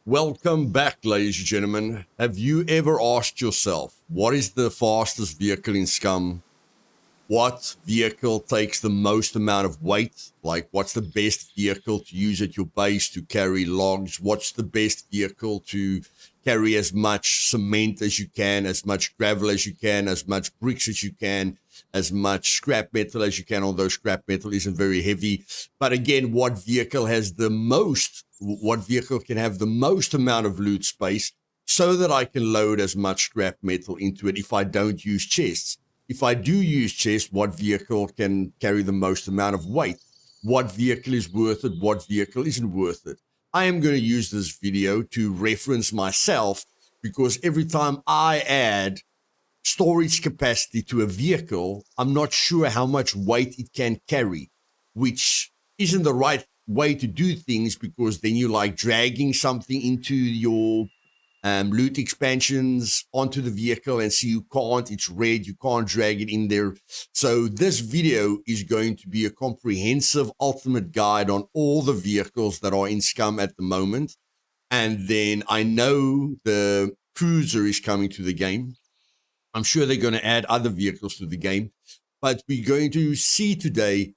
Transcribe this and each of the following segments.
Welcome back, ladies and gentlemen. Have you ever asked yourself, what is the fastest vehicle in Scum? What vehicle takes the most amount of weight? Like, what's the best vehicle to use at your base to carry logs? What's the best vehicle to carry as much cement as you can, as much gravel as you can, as much bricks as you can, as much scrap metal as you can, although scrap metal isn't very heavy. But again, what vehicle can have the most amount of loot space so that I can load as much scrap metal into it if I don't use chests? If I do use chests, what vehicle can carry the most amount of weight? What vehicle is worth it? What vehicle isn't worth it? I am going to use this video to reference myself, because every time I add storage capacity to a vehicle, I'm not sure how much weight it can carry, which isn't the right way to do things, because then you're like dragging something into your loot expansions onto the vehicle, and so it's red, you can't drag it in there. So this video is going to be a comprehensive ultimate guide on all the vehicles that are in Scum at the moment. And then I know the Cruiser is coming to the game. I'm sure they're going to add other vehicles to the game, but we're going to see today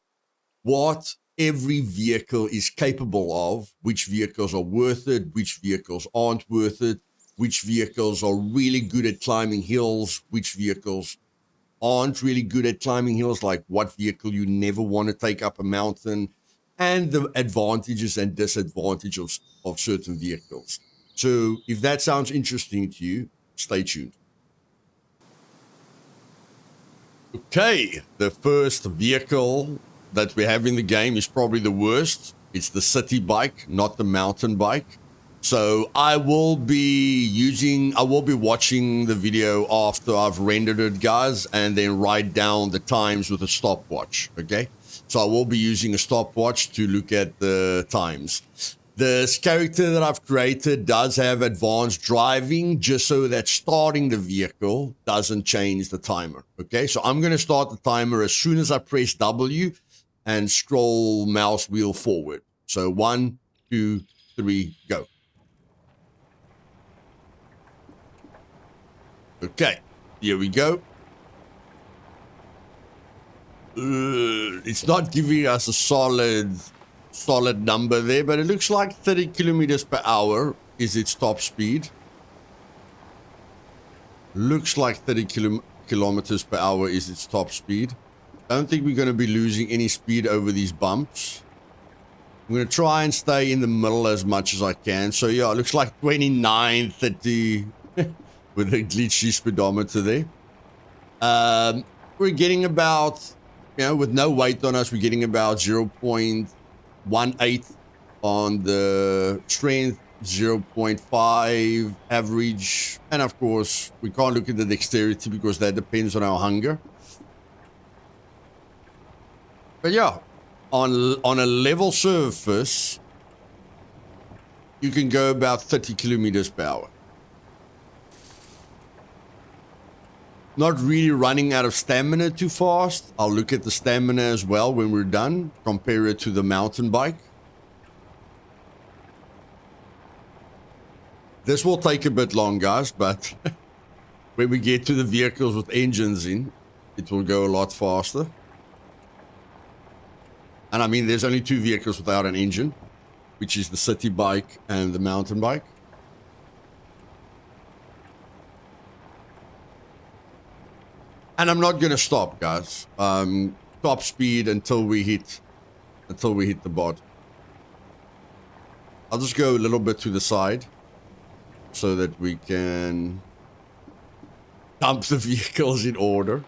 what every vehicle is capable of, which vehicles are worth it, which vehicles aren't worth it, which vehicles are really good at climbing hills, which vehicles aren't really good at climbing hills, like what vehicle you never want to take up a mountain, and the advantages and disadvantages of certain vehicles. So if that sounds interesting to you, stay tuned. Okay, the first vehicle that we have in the game is probably the worst. It's the city bike, not the mountain bike. So I will be watching the video after I've rendered it, guys, and then write down the times with a stopwatch, okay? So I will be using a stopwatch to look at the times. This character that I've created does have advanced driving, just so that starting the vehicle doesn't change the timer, okay? So I'm going to start the timer as soon as I press W and scroll mouse wheel forward. So 1, 2, 3, go. Okay, here we go. It's not giving us a solid number there, but it looks like 30 kilometers per hour is its top speed. Looks like 30 kilometers per hour is its top speed. I don't think we're going to be losing any speed over these bumps. I'm going to try and stay in the middle as much as I can. So yeah, it looks like 29, 30 with a glitchy speedometer there. We're getting about, with no weight on us, we're getting about 0.18 on the strength, 0.5 average. And of course, we can't look at the dexterity because that depends on our hunger. But yeah, on a level surface, you can go about 30 kilometers per hour. Not really running out of stamina too fast. I'll look at the stamina as well when we're done. Compare it to the mountain bike. This will take a bit long, guys, but when we get to the vehicles with engines in, it will go a lot faster. And I mean, there's only 2 vehicles without an engine, which is the city bike and the mountain bike. And I'm not going to stop, guys. Top speed until we hit the bottom. I'll just go a little bit to the side so that we can dump the vehicles in order.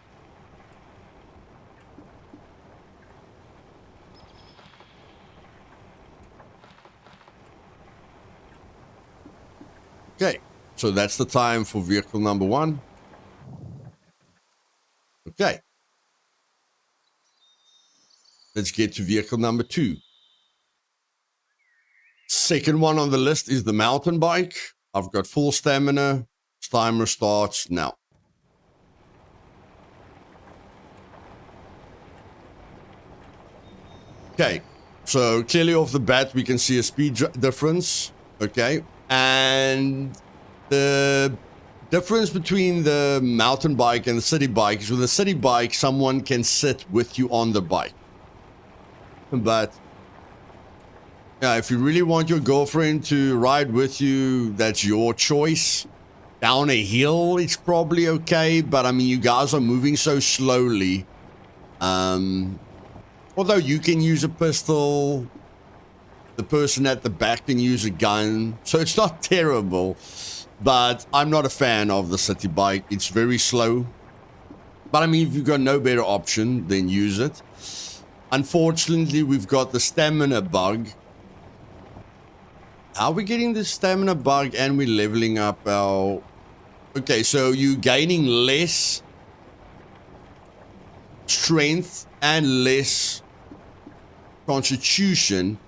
Okay, so that's the time for vehicle number 1. Okay. Let's get to vehicle number 2. Second one on the list is the mountain bike. I've got full stamina. Timer starts now. Okay, so clearly off the bat, we can see a speed difference. Okay, And the difference between the mountain bike and the city bike is with the city bike, someone can sit with you on the bike. But yeah, if you really want your girlfriend to ride with you, that's your choice. Down a hill, it's probably okay. But I mean, you guys are moving so slowly. Although you can use a pistol, the person at the back can use a gun. So it's not terrible. But I'm not a fan of the city bike. It's very slow. But I mean, if you've got no better option, then use it. Unfortunately, we've got the stamina bug. How are we getting the stamina bug and we're leveling up our... Okay, so you're gaining less strength and less constitution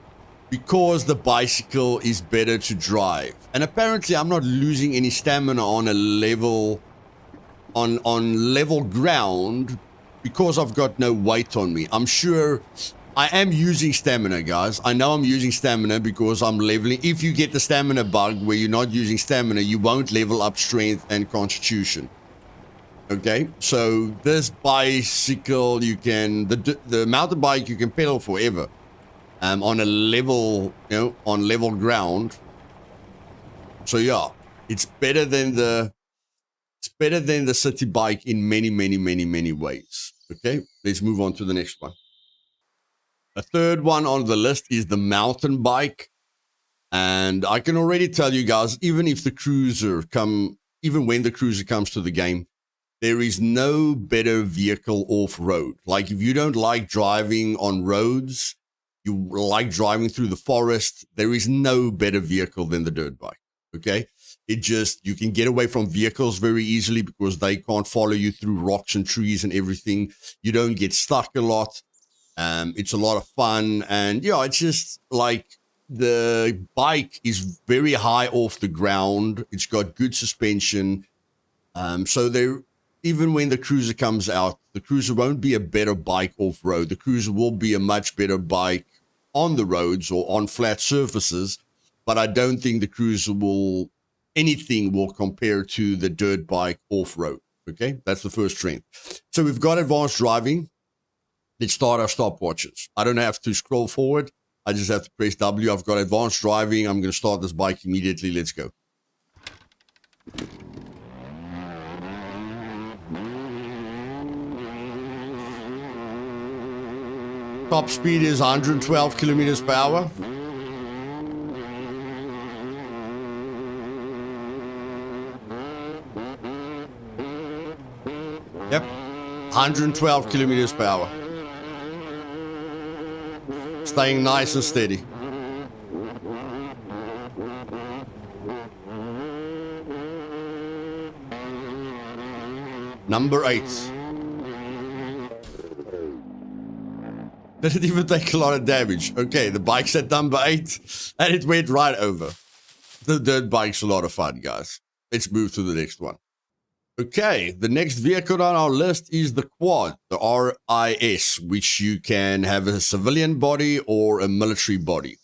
because the bicycle is better to drive. And apparently I'm not losing any stamina on a level, on level ground because I've got no weight on me. I'm sure I am using stamina, guys. I know I'm using stamina because I'm leveling. If you get the stamina bug where you're not using stamina, you won't level up strength and constitution. Okay, so this bicycle, you can, the mountain bike, you can pedal forever. On a level, on level ground. So yeah, it's better than the city bike in many ways. Okay, let's move on to the next one. A third one on the list is the mountain bike. And I can already tell you guys, even when the cruiser comes to the game, there is no better vehicle off-road. Like if you don't like driving on roads, you like driving through the forest, there is no better vehicle than the dirt bike, okay? You can get away from vehicles very easily because they can't follow you through rocks and trees and everything. You don't get stuck a lot. It's a lot of fun. And yeah, it's just like the bike is very high off the ground. It's got good suspension. So even when the cruiser comes out, the cruiser won't be a better bike off-road. The cruiser will be a much better bike on the roads or on flat surfaces, but I don't think the cruiser anything will compare to the dirt bike off-road. Okay, that's the first trend. So we've got advanced driving. Let's start our stopwatches. I don't have to scroll forward. I just have to press W. I've got advanced driving. I'm going to start this bike immediately. Let's go. Top speed is 112 kilometers per hour. Yep, 112 kilometers per hour. Staying nice and steady. Number 8. Didn't even take a lot of damage. Okay, the bike's at number 8, and it went right over. The dirt bike's a lot of fun, guys. Let's move to the next one. Okay, the next vehicle on our list is the quad, the RIS, which you can have a civilian body or a military body.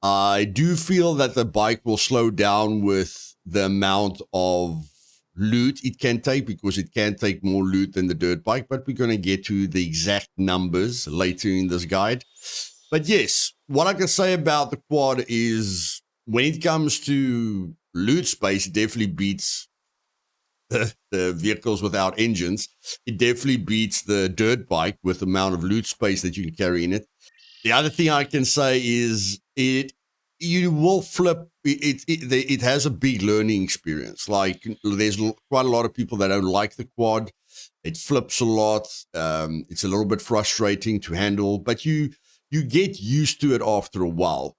I do feel that the bike will slow down with the amount of loot it can take because it can take more loot than the dirt bike, but we're going to get to the exact numbers later in this guide. But yes, what I can say about the quad is when it comes to loot space, it definitely beats the vehicles without engines. It definitely beats the dirt bike with the amount of loot space that you can carry in it. The other thing I can say is you will flip. It has a big learning experience. Like there's quite a lot of people that don't like the quad. It flips a lot. It's a little bit frustrating to handle, but you get used to it after a while.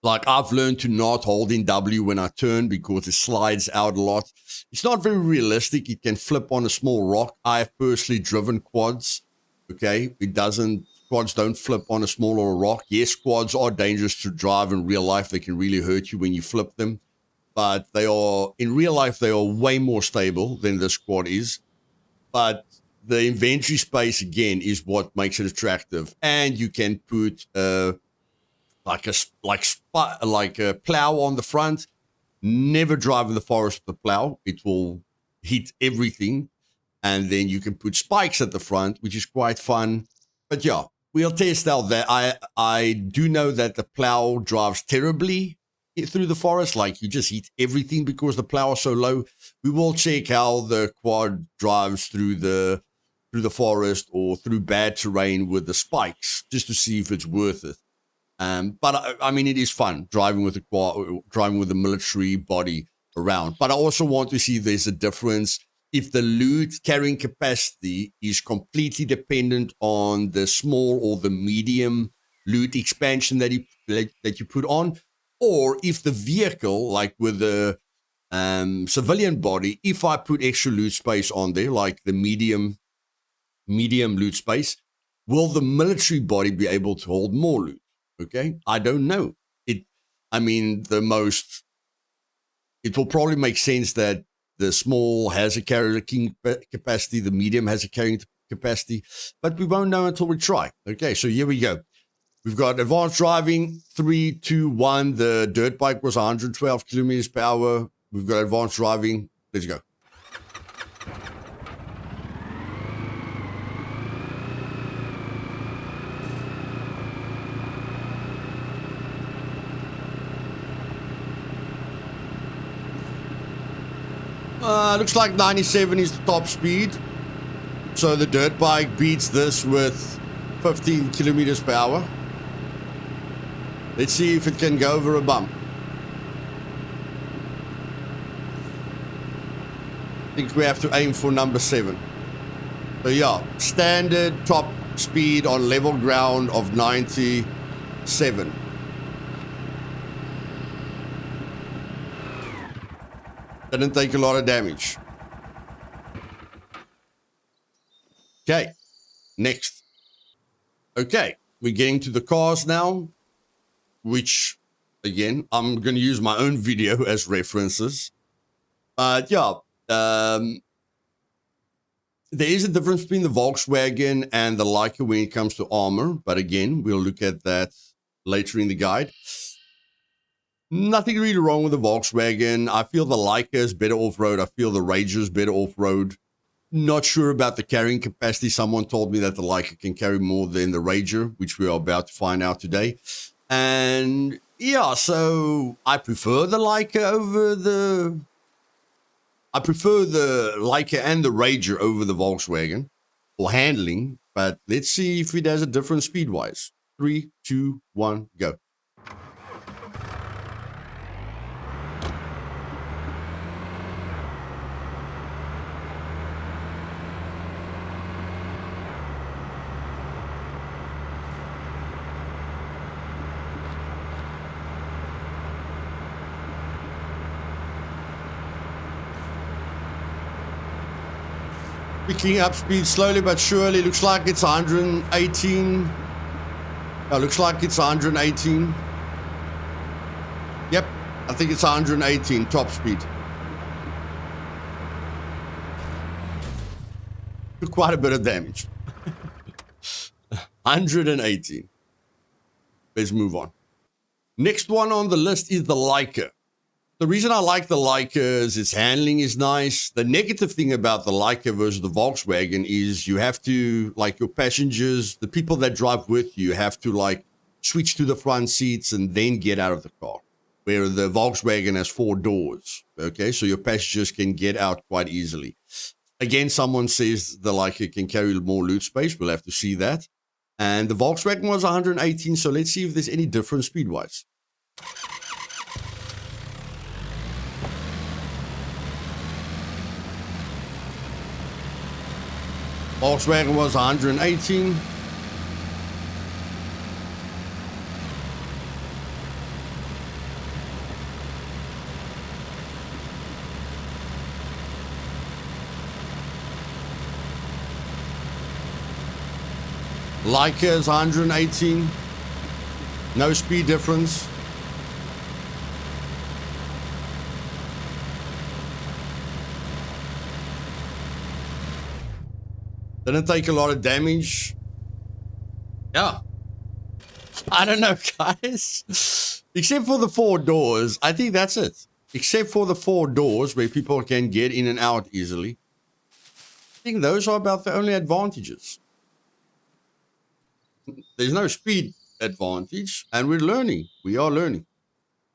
Like I've learned to not hold in W when I turn because it slides out a lot. It's not very realistic. It can flip on a small rock. I have personally driven quads. Okay, quads don't flip on a smaller rock. Yes, quads are dangerous to drive in real life. They can really hurt you when you flip them. But in real life, they are way more stable than this quad is. But the inventory space, again, is what makes it attractive. And you can put like a plow on the front. Never drive in the forest with the plow. It will hit everything. And then you can put spikes at the front, which is quite fun. But yeah, we'll test out that. I do know that the plow drives terribly through the forest. Like, you just hit everything because the plow is so low. We will check how the quad drives through the forest or through bad terrain with the spikes, just to see if it's worth it. But I mean, it is fun driving with the military body around. But I also want to see if there's a difference if the loot carrying capacity is completely dependent on the small or the medium loot expansion that you put on, or if the vehicle, like with the civilian body, if I put extra loot space on there, like the medium loot space, will the military body be able to hold more loot? Okay, I don't know. It will probably make sense that the small has a carrying capacity, the medium has a carrying capacity, but we won't know until we try. Okay, so here we go. We've got advanced driving, 3, 2, 1. The dirt bike was 112 kilometers per hour. We've got advanced driving. Let's go. Looks like 97 is the top speed. So the dirt bike beats this with 15 kilometers per hour. Let's see if it can go over a bump. I think we have to aim for number 7. So yeah, standard top speed on level ground of 97. Didn't take a lot of damage. Okay, next. Okay, we're getting to the cars now, which, again, I'm going to use my own video as references. But yeah, there is a difference between the Volkswagen and the Laika when it comes to armor. But again, we'll look at that later in the guide. Nothing really wrong with the Volkswagen. I feel the Laika is better off-road. I feel the Ranger is better off-road. Not sure about the carrying capacity. Someone told me that the Laika can carry more than the Ranger, which we are about to find out today. And yeah, so I prefer the Laika and the Ranger over the Volkswagen for handling. But let's see if it has a difference speed-wise. 3, 2, 1, go. Picking up speed slowly but surely. Looks like it's 118. Looks like it's 118. Yep, I think it's 118 top speed. Took quite a bit of damage. 118. Let's move on. Next one on the list is the Laika. The reason I like the Laika is its handling is nice. The negative thing about the Laika versus the Volkswagen is you have to, like, your passengers, the people that drive with you, have to, like, switch to the front seats and then get out of the car. Where the Volkswagen has 4 doors. Okay, so your passengers can get out quite easily. Again, someone says the Laika can carry more loot space. We'll have to see that. And the Volkswagen was 118, so let's see if there's any difference speed-wise. Volkswagen was 118. Laika is 118. No speed difference. Didn't take a lot of damage. Yeah. I don't know, guys. Except for the 4 doors. I think that's it. except for the 4 doors where people can get in and out easily. I think those are about the only advantages. There's no speed advantage, and we're learning. We are learning.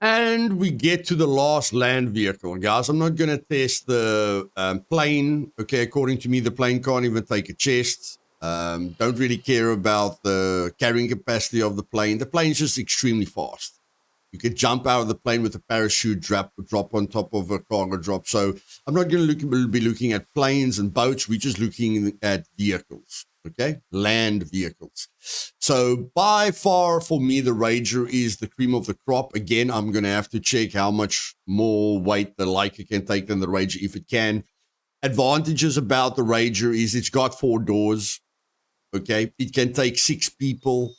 And we get to the last land vehicle. Guys, I'm not going to test the plane. Okay, according to me, the plane can't even take a chest. Don't really care about the carrying capacity of the plane. The plane's just extremely fast. You could jump out of the plane with a parachute, drop on top of a cargo drop. So I'm not going to be looking at planes and boats. We're just looking at vehicles, okay? Land vehicles. So by far, for me, the Rager is the cream of the crop. Again, I'm going to have to check how much more weight the Laika can take than the Rager, if it can. Advantages about the Rager is it's got 4 doors, okay? It can take 6 people.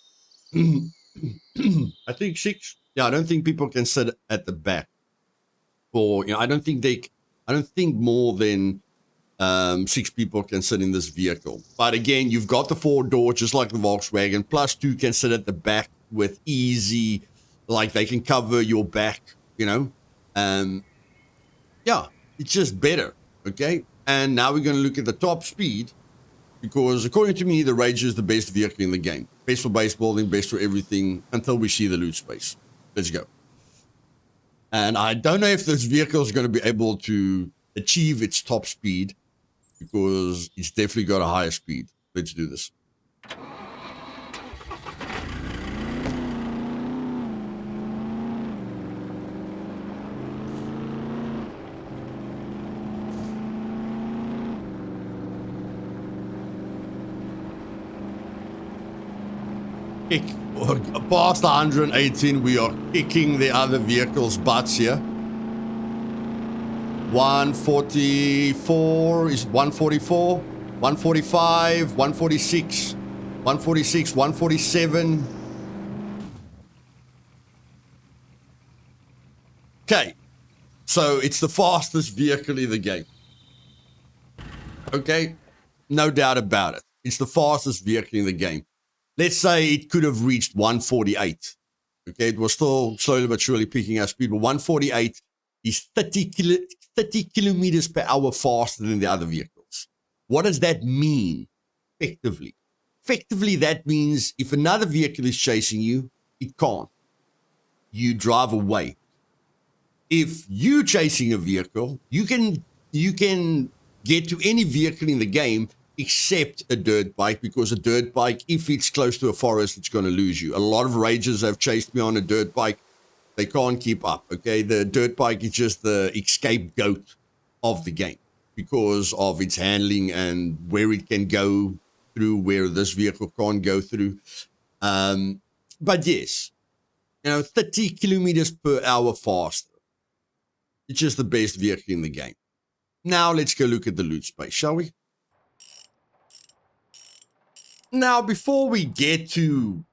I think 6. Yeah, I don't think people can sit at the back. Or, I don't think more than 6 people can sit in this vehicle. But again, you've got the 4 doors, just like the Volkswagen, plus 2 can sit at the back with easy, like they can cover your back, Yeah, it's just better, okay? And now we're going to look at the top speed, because according to me, the Rager is the best vehicle in the game. Best for base building, best for everything, until we see the loot space. Let's go. And I don't know if this vehicle is going to be able to achieve its top speed, because it's definitely got a higher speed. Let's do this. Past 118, we are kicking the other vehicles' butts here. 144, is 144, 145, 146, 146, 147. Okay, so it's the fastest vehicle in the game. Okay, no doubt about it. It's the fastest vehicle in the game. Let's say it could have reached 148. Okay, it was still slowly but surely picking up speed, but 148 is 30 kilometers per hour faster than the other vehicles. What does that mean, effectively? Effectively, that means if another vehicle is chasing you, it can't. You drive away. If you're chasing a vehicle, you can get to any vehicle in the game except a dirt bike, because a dirt bike, if it's close to a forest, it's going to lose you. A lot of Ragers have chased me on a dirt bike. They can't keep up, okay? The dirt bike is just the scapegoat of the game because of its handling and where it can go through, where this vehicle can't go through. But yes, 30 kilometers per hour faster. It's just the best vehicle in the game. Now let's go look at the loot space, shall we? Now, before we get to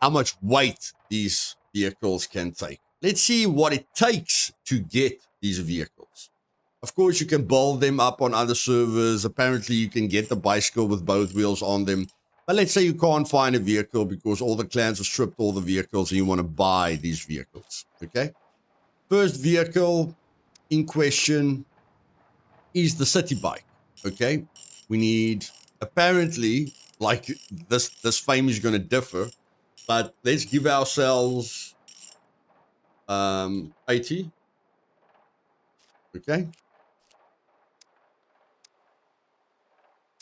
how much weight these vehicles can take, let's see what it takes to get these vehicles. Of course, you can build them up on other servers. Apparently, you can get the bicycle with both wheels on them. But let's say you can't find a vehicle because all the clans have stripped all the vehicles and you want to buy these vehicles, okay? First vehicle in question is the city bike, okay? We need, apparently, like this fame is going to differ, but let's give ourselves 80, okay?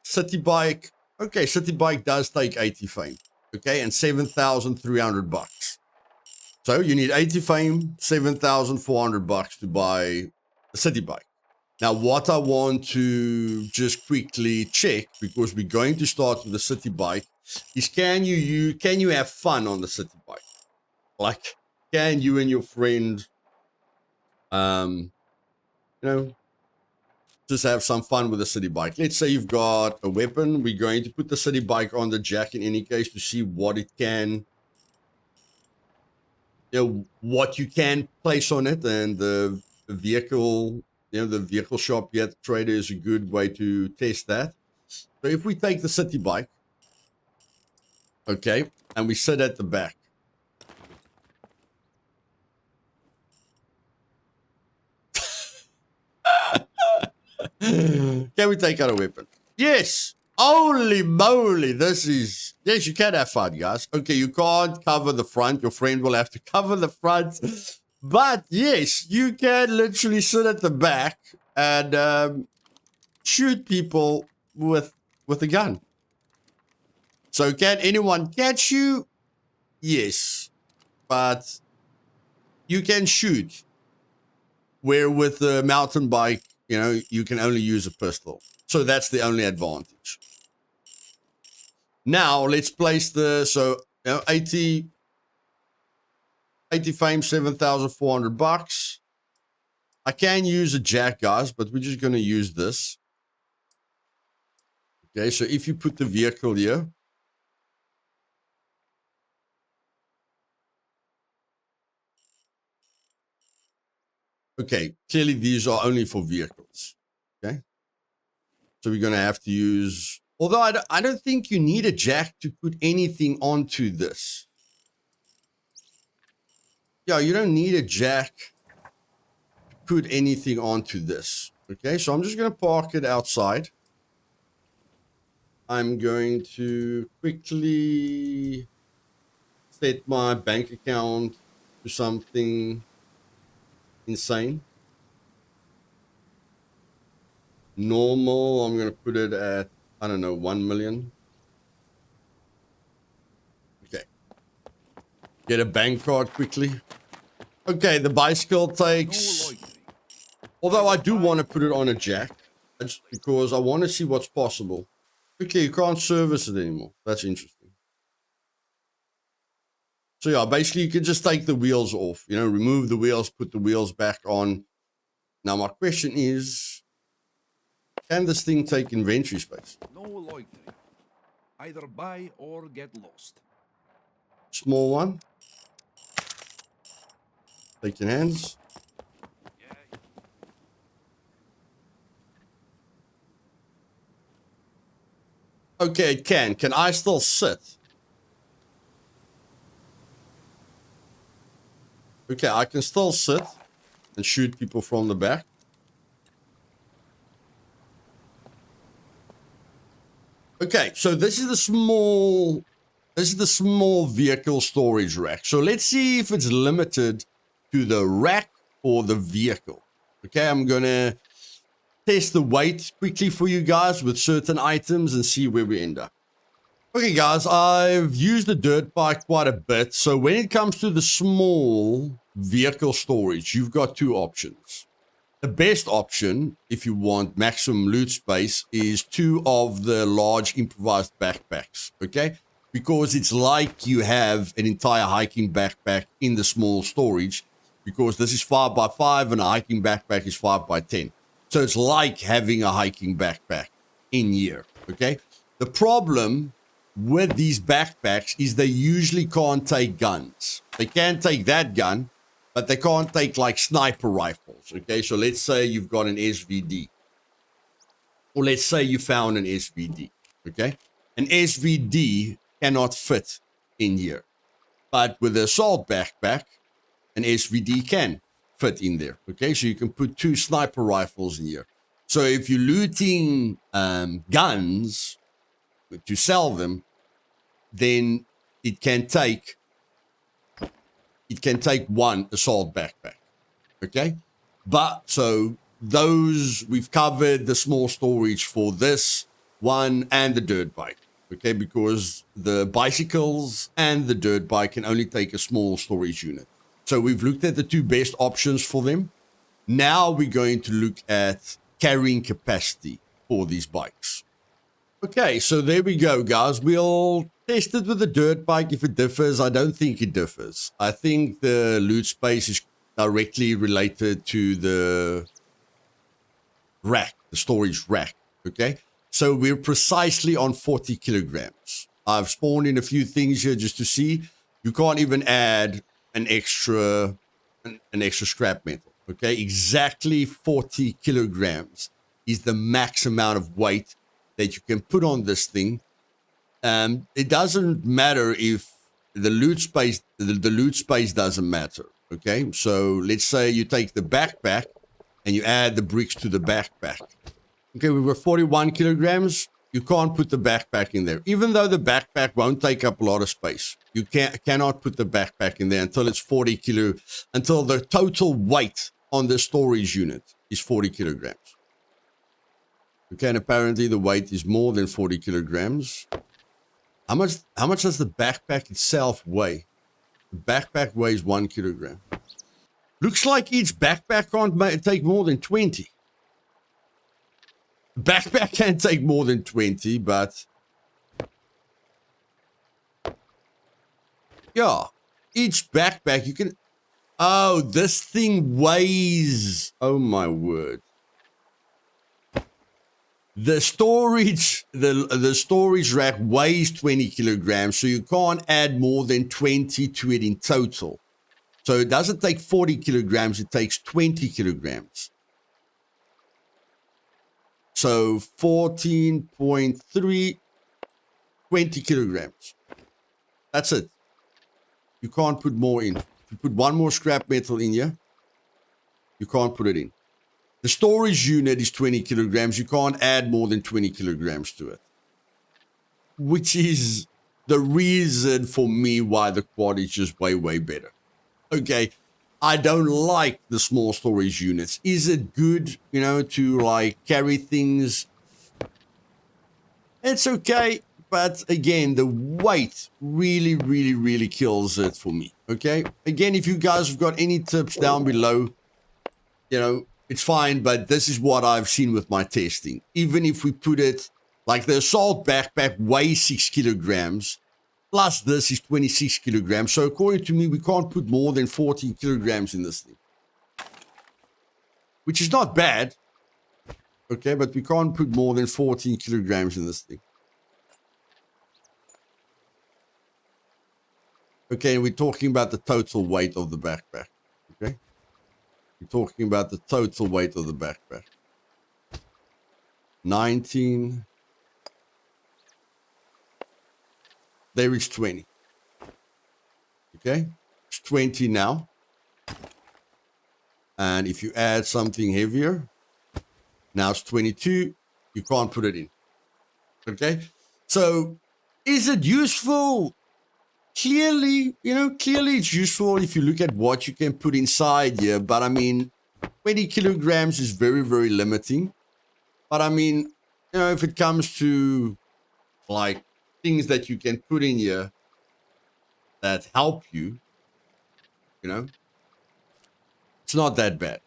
City bike, okay, city bike does take 80 fame, okay, and 7,300 bucks. So you need 80 fame, 7,400 bucks to buy a city bike. Now, what I want to just quickly check, because we're going to start with the city bike, is can you have fun on the city bike? Like, can you and your friend, just have some fun with the city bike? Let's say you've got a weapon. We're going to put the city bike on the jack in any case to see what it can, what you can place on it, and the vehicle. The vehicle shop yet trader is a good way to test that. So if we take the city bike, okay, and we sit at the back. Can we take out a weapon? Yes. Holy moly. This is... Yes, you can have fun, guys. Okay, you can't cover the front. Your friend will have to cover the front. But, yes, you can literally sit at the back and shoot people with a gun. So, can anyone catch you? Yes. But you can shoot. Where with the mountain bike, you know, you can only use a pistol. So that's the only advantage. Now, let's place the, so, you know, 80 fame, $7,400. I can use a jack, guys, but we're just going to use this. Okay, so if you put the vehicle here. Okay, clearly these are only for vehicles. Okay. So we're going to have to use... Although I don't think you need a jack to put anything onto this. Yeah, you don't need a jack to put anything onto this. Okay, so I'm just going to park it outside. I'm going to quickly set my bank account to something insane. Normal, I'm going to put it at, I don't know, 1 million. Okay. Get a bank card quickly. Okay, the bicycle takes... Although I do want to put it on a jack. Just because I want to see what's possible. Okay, you can't service it anymore. That's interesting. So yeah, basically you can just take the wheels off. You know, remove the wheels, put the wheels back on. Now my question is... Can this thing take inventory space? No loitering. Either buy or get lost. Small one. Take your hands. Okay, it can. Can I still sit? Okay, I can still sit and shoot people from the back. Okay, so this is the small vehicle storage rack. So let's see if it's limited to the rack or the vehicle. Okay, I'm gonna test the weight quickly for you guys with certain items and see where we end up. Okay, guys, I've used the dirt bike quite a bit. So when it comes to the small vehicle storage, you've got two options. The best option, if you want maximum loot space, is two of the large improvised backpacks, okay? Because it's like you have an entire hiking backpack in the small storage, because this is 5x5 and a hiking backpack is 5x10. So it's like having a hiking backpack in here, okay? The problem with these backpacks is they usually can't take guns. They can take that gun, but they can't take like sniper rifles, okay? So let's say you've got an SVD. Or let's say you found an SVD, okay? An SVD cannot fit in here. But with the assault backpack, an SVD can fit in there, okay? So you can put two sniper rifles in here. So if you're looting guns to sell them, then it can take one assault backpack, okay? But so those, we've covered the small storage for this one and the dirt bike, okay? Because the bicycles and the dirt bike can only take a small storage unit. So we've looked at the two best options for them. Now we're going to look at carrying capacity for these bikes. Okay, so there we go, guys. We'll test it with the dirt bike. If it differs, I don't think it differs. I think the loot space is directly related to the rack, the storage rack, okay? So we're precisely on 40 kilograms. I've spawned in a few things here just to see. You can't even add an extra scrap metal, okay? Exactly 40 kilograms is the max amount of weight that you can put on this thing. It doesn't matter if the loot space, the loot space doesn't matter, okay? So let's say you take the backpack and you add the bricks to the backpack. Okay, we've got 41 kilograms. You can't put the backpack in there. Even though the backpack won't take up a lot of space, you cannot put the backpack in there until it's 40 kilo, until the total weight on the storage unit is 40 kilograms. Okay, and apparently the weight is more than 40 kilograms. How much does the backpack itself weigh? The backpack weighs 1 kilogram. Looks like each backpack can't take more than 20. Backpack can take more than 20, but yeah, each backpack you can. Oh, this thing weighs. Oh my word. The storage rack weighs 20 kilograms, so you can't add more than 20 to it in total. So it doesn't take 40 kilograms, it takes 20 kilograms. So 14.3, 20 kilograms. That's it. You can't put more in. If you put one more scrap metal in here, you can't put it in. The storage unit is 20 kilograms. You can't add more than 20 kilograms to it. Which is the reason for me why the quad is just way, way better. Okay, I don't like the small storage units. Is it good, to like carry things? It's okay, but again, the weight really, really, really kills it for me. Okay, again, if you guys have got any tips down below, it's fine, but this is what I've seen with my testing. Even if we put it, like the assault backpack weighs 6 kilograms, plus this is 26 kilograms. So according to me, we can't put more than 14 kilograms in this thing. Which is not bad. Okay, but we can't put more than 14 kilograms in this thing. Okay, we're talking about the total weight of the backpack. Okay? We're talking about the total weight of the backpack. 19. There is 20. Okay? It's 20 now. And if you add something heavier, now it's 22. You can't put it in. Okay? So, is it useful? Clearly, clearly it's useful if you look at what you can put inside here. But I mean, 20 kilograms is very, very limiting. But I mean, if it comes to like things that you can put in here that help you, it's not that bad.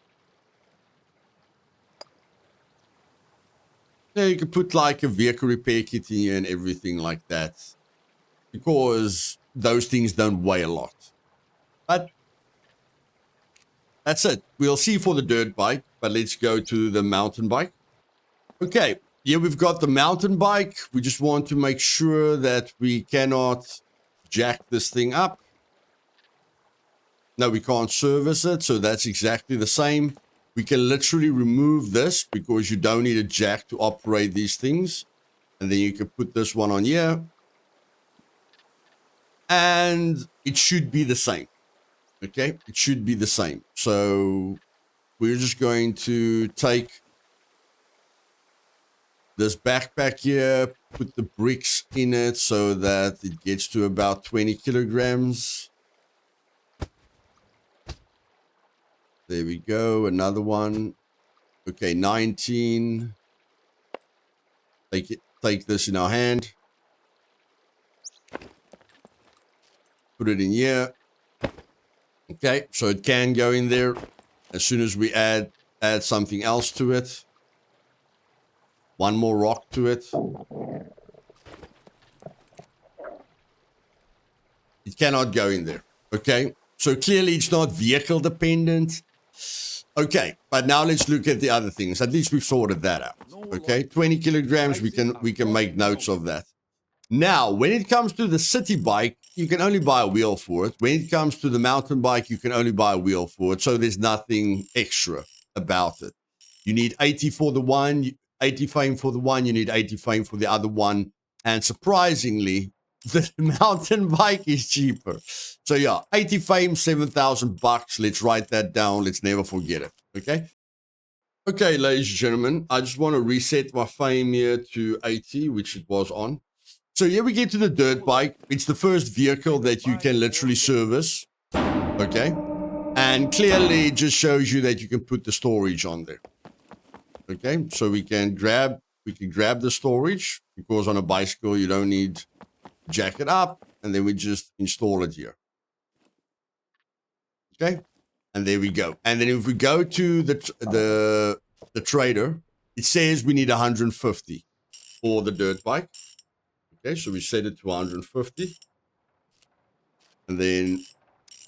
You can put like a vehicle repair kit in here and everything like that, because those things don't weigh a lot. But that's it. We'll see for the dirt bike, but let's go to the mountain bike. Okay, here we've got the mountain bike. We just want to make sure that we cannot jack this thing up. No, we can't service it, so that's exactly the same. We can literally remove this because you don't need a jack to operate these things. And then you can put this one on here. And it should be the same. Okay, it should be the same. So we're just going to take this backpack here, put the bricks in it so that it gets to about 20 kilograms. There we go. Another one. Okay, 19. Take this in our hand. Put it in here. Okay, so it can go in there as soon as we add something else to it. One more rock to it. It cannot go in there. Okay, so clearly it's not vehicle dependent. Okay, but now let's look at the other things. At least we've sorted that out. Okay, 20 kilograms, we can make notes of that. Now, when it comes to the city bike, you can only buy a wheel for it. When it comes to the mountain bike, you can only buy a wheel for it. So there's nothing extra about it. You need 80 for the one, 80 fame for the one, you need 80 fame for the other one. And surprisingly, the mountain bike is cheaper. So yeah, 80 fame, $7,000. Let's write that down. Let's never forget it. Okay. Okay, ladies and gentlemen, I just want to reset my fame here to 80, which it was on. So here we get to the dirt bike. It's the first vehicle that you can literally service. Okay. And clearly it just shows you that you can put the storage on there. Okay. So we can grab the storage, because on a bicycle you don't need to jack it up, and then we just install it here. Okay. And there we go. And then if we go to the trader, it says we need 150 for the dirt bike. Okay, so we set it to 150. And then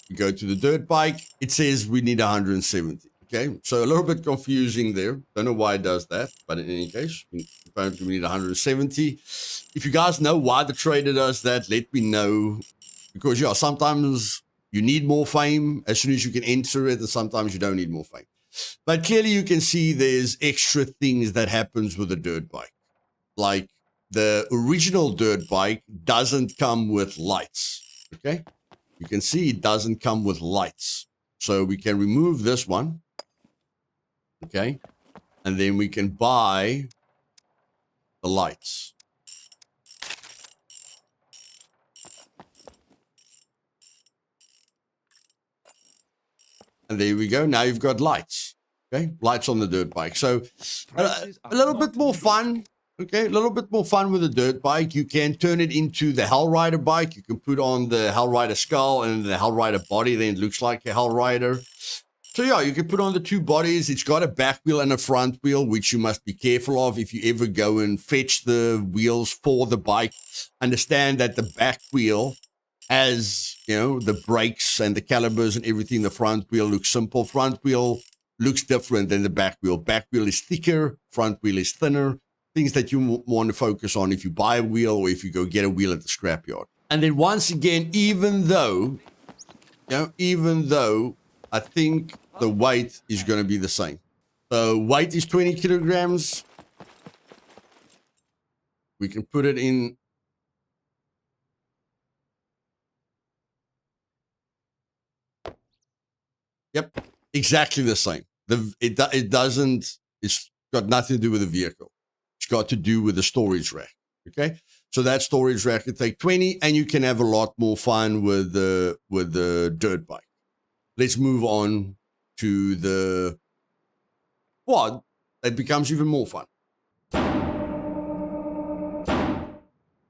we go to the dirt bike. It says we need 170. Okay, so a little bit confusing there. Don't know why it does that, but in any case, apparently we need 170. If you guys know why the trader does that, let me know. Because, yeah, sometimes you need more fame as soon as you can enter it, and sometimes you don't need more fame. But clearly you can see there's extra things that happens with a dirt bike. Like the original dirt bike doesn't come with lights. Okay, you can see it doesn't come with lights. So we can remove this one. Okay, and then we can buy the lights. And there we go. Now you've got lights. Okay, lights on the dirt bike. So a little bit more fun. Okay, a little bit more fun with a dirt bike. You can turn it into the Hell Rider bike. You can put on the Hell Rider skull and the Hell Rider body. Then it looks like a Hell Rider. So yeah, you can put on the two bodies. It's got a back wheel and a front wheel, which you must be careful of if you ever go and fetch the wheels for the bike. Understand that the back wheel has, you know, the brakes and the calipers and everything. The front wheel looks simple. Front wheel looks different than the back wheel. Back wheel is thicker. Front wheel is thinner. Things that you want to focus on if you buy a wheel or if you go get a wheel at the scrapyard. And then once again, even though I think the weight is going to be the same. So weight is 20 kilograms. We can put it in. Yep, exactly the same. It doesn't, it's got nothing to do with the vehicle. It's got to do with the storage rack. Okay, so that storage rack can take 20, and you can have a lot more fun with the dirt bike. Let's move on to the quad. It becomes even more fun.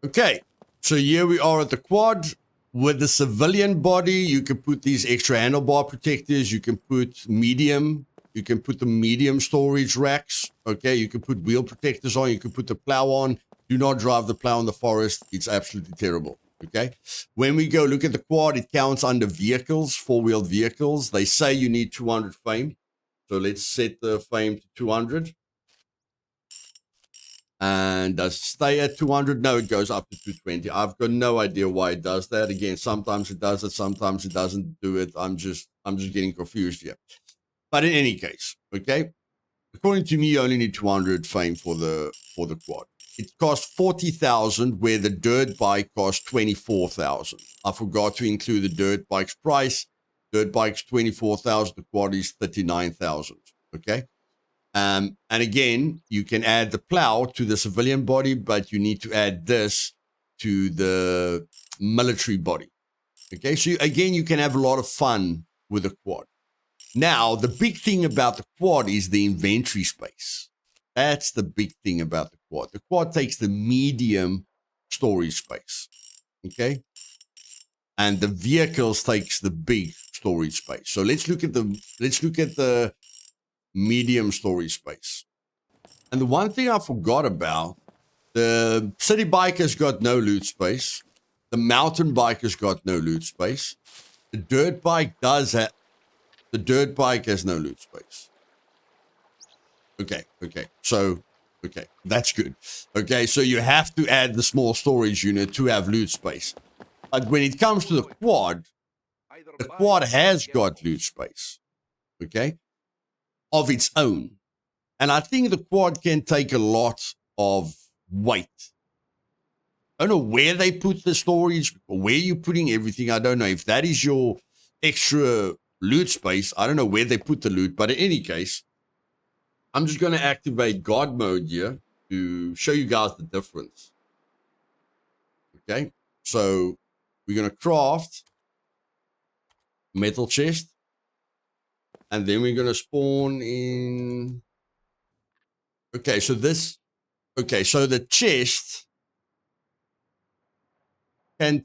Okay, so here we are at the quad. With the civilian body, you can put these extra handlebar protectors. You can put medium. You can put the medium storage racks. Okay, you can put wheel protectors on. You can put the plow on. Do not drive the plow in the forest. It's absolutely terrible. Okay, when we go look at the quad, it counts under vehicles, four-wheeled vehicles. They say you need 200 fame. So let's set the fame to 200. And does it stay at 200? No, it goes up to 220. I've got no idea why it does that. Again, sometimes it does it, sometimes it doesn't do it. I'm just getting confused here. But in any case, okay, according to me, you only need 200 fame for the quad. It costs 40,000, where the dirt bike costs 24,000. I forgot to include the dirt bike's price. Dirt bike's 24,000. The quad is 39,000. Okay. And again, you can add the plow to the civilian body, but you need to add this to the military body. Okay, so again, you can have a lot of fun with the quad. Now, the big thing about the quad is the inventory space. That's the big thing about the quad. The quad takes the medium storage space. Okay, and the vehicles takes the big storage space. So let's look at the medium storage space. And the one thing I forgot about, the city bike has got no loot space. The mountain bike has got no loot space. The dirt bike does have. The dirt bike has no loot space. Okay, that's good. Okay, so you have to add the small storage unit to have loot space. But when it comes to the quad has got loot space. Okay, of its own. And I think the quad can take a lot of weight. I don't know where they put the storage, or where you're putting everything. I don't know if that is your extra loot space. I don't know where they put the loot, but in any case, I'm just going to activate God mode here to show you guys the difference. Okay, so we're going to craft metal chest, and then we're going to spawn in. Okay, so the chest can,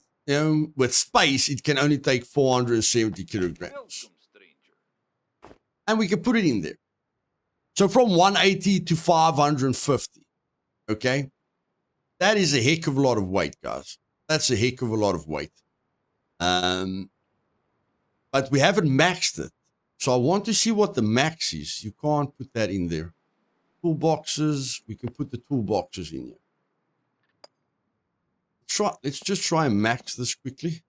with space, it can only take 470 kilograms. Welcome, stranger. And we can put it in there. So from 180 to 550, okay? That is a heck of a lot of weight, guys. That's a heck of a lot of weight. But we haven't maxed it. So I want to see what the max is. You can't put that in there. Toolboxes, we can put the toolboxes in here. Let's just try and max this quickly.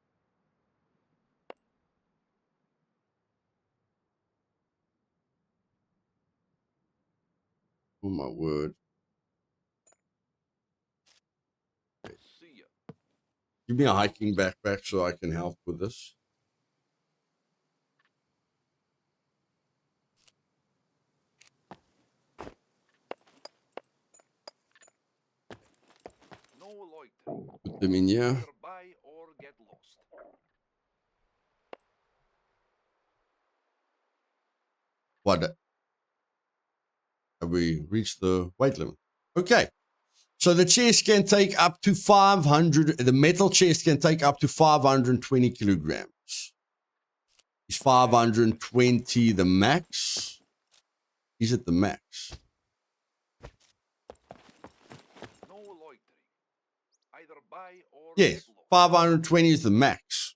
Oh my word. Okay. See ya. Give me a hiking backpack so I can help with this. No loitering. Put them in here. Either buy or get lost. What? Have we reached the weight limit? Okay. So the chest can take up to 500. The metal chest can take up to 520 kilograms. Is 520 the max? Is it the max? No loitering. Either buy or Yes, get lost. 520 is the max.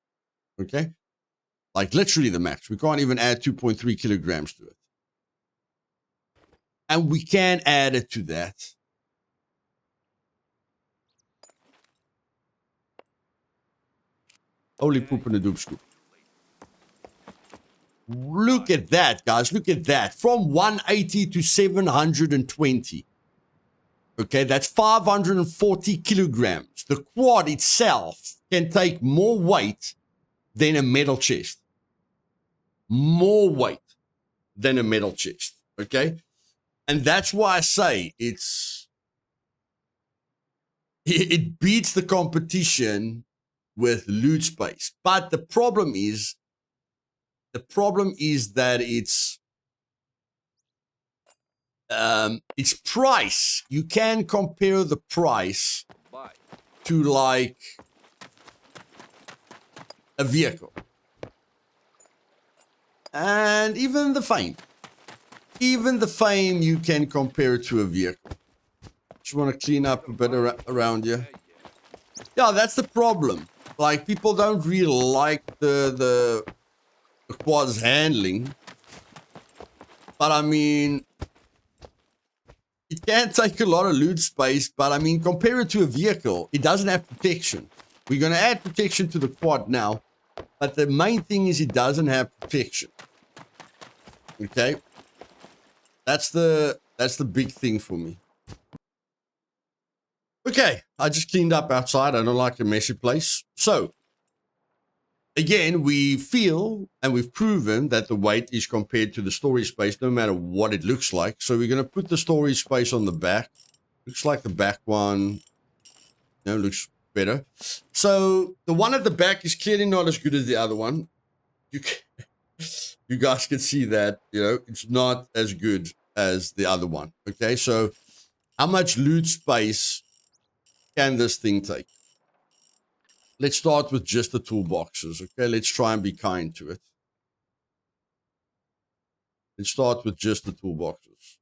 Okay? Like literally the max. We can't even add 2.3 kilograms to it. And we can add it to that. Holy poop in the doop scoop. Look at that, guys. Look at that. From 180 to 720. Okay, that's 540 kilograms. The quad itself can take more weight than a metal chest. More weight than a metal chest. Okay? And that's why I say it beats the competition with loot space. But the problem is that its price. You can compare the price Buy. to like a vehicle. And even the fame. Even the fame you can compare it to a vehicle. Just want to clean up a bit around here. Yeah, that's the problem. Like, people don't really like the quad's handling. But I mean, it can take a lot of loot space, but I mean, compare it to a vehicle. It doesn't have protection. We're going to add protection to the quad now, but the main thing is it doesn't have protection. Okay? That's the big thing for me. Okay, I just cleaned up outside. I don't like a messy place. So, again, we feel and we've proven that the weight is compared to the storage space no matter what it looks like. So we're going to put the storage space on the back. Looks like the back one, looks better. So the one at the back is clearly not as good as the other one. You guys can see that, it's not as good as the other one. Okay, so how much loot space can this thing take? Let's start with just the toolboxes, okay? Let's try and be kind to it. Let's start with just the toolboxes.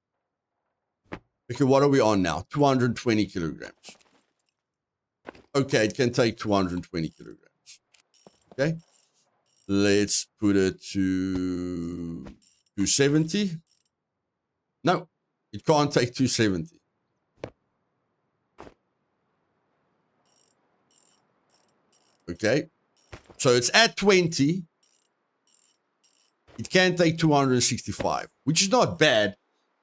Okay, what are we on now? 220 kilograms. Okay, it can take 220 kilograms. Okay? Let's put it to 270. No, it can't take 270. Okay, so it's at 20. It can take 265, which is not bad,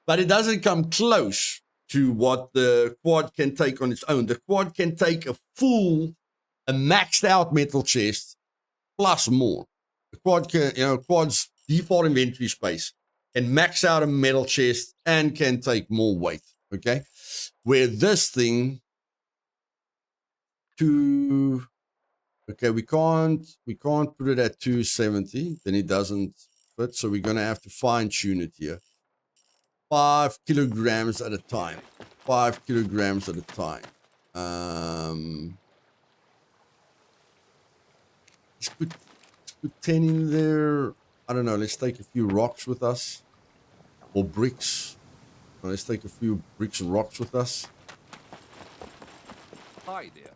but it doesn't come close to what the quad can take on its own. The quad can take a maxed out metal chest plus more. The quad can, quad's default inventory space can max out a metal chest and can take more weight, okay? Where this thing okay, we can't put it at 270, then it doesn't fit, so we're going to have to fine tune it here. 5 kilograms at a time. 5 kilograms at a time. Let's put 10 in there. I don't know. Let's take a few rocks with us. Or bricks. Let's take a few bricks and rocks with us. Hi there.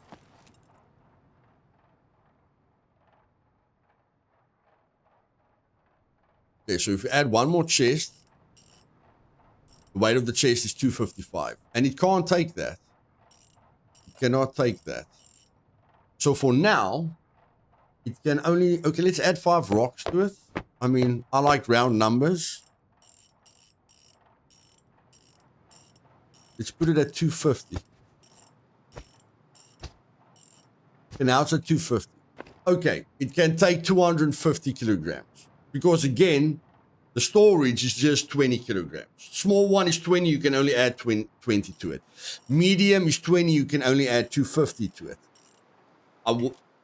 Okay, so if you add one more chest, the weight of the chest is 255. And it can't take that. It cannot take that. So for now, it can only... Okay, let's add 5 rocks to it. I mean, I like round numbers. Let's put it at 250. Okay, now it's at 250. Okay, it can take 250 kilograms. Because again, the storage is just 20 kilograms. Small one is 20, you can only add 20 to it. Medium is 20, you can only add 250 to it.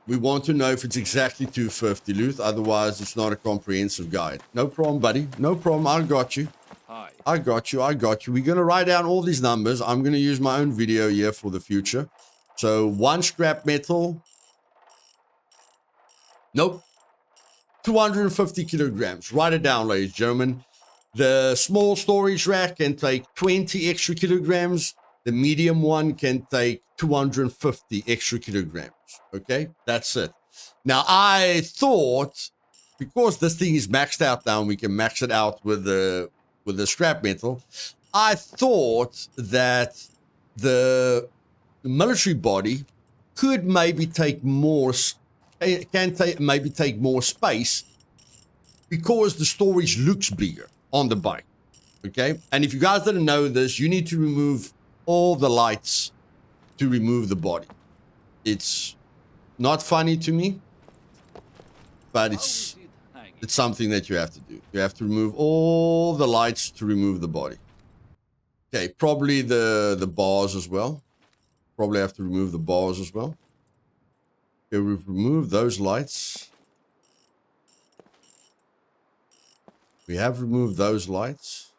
We want to know if it's exactly 250, Luth. Otherwise, it's not a comprehensive guide. No problem, buddy. No problem. I got you. Hi. I got you. I got you. We're going to write down all these numbers. I'm going to use my own video here for the future. So 1 scrap metal. Nope. 250 kilograms. Write it down, ladies and gentlemen. The small storage rack can take 20 extra kilograms. The medium one can take 250 extra kilograms. Okay, that's it. Now, I thought, because this thing is maxed out now, and we can max it out with the scrap metal, I thought that the military body could maybe take more, maybe take more space because the storage looks bigger on the bike. Okay, and if you guys didn't know this, you need to remove all the lights to remove the body. It's not funny to me, but it's something that you have to do. You have to remove all the lights to remove the body. Okay, probably the bars as well. Probably have to remove the bars as well. Okay, we've removed those lights. We have removed those lights.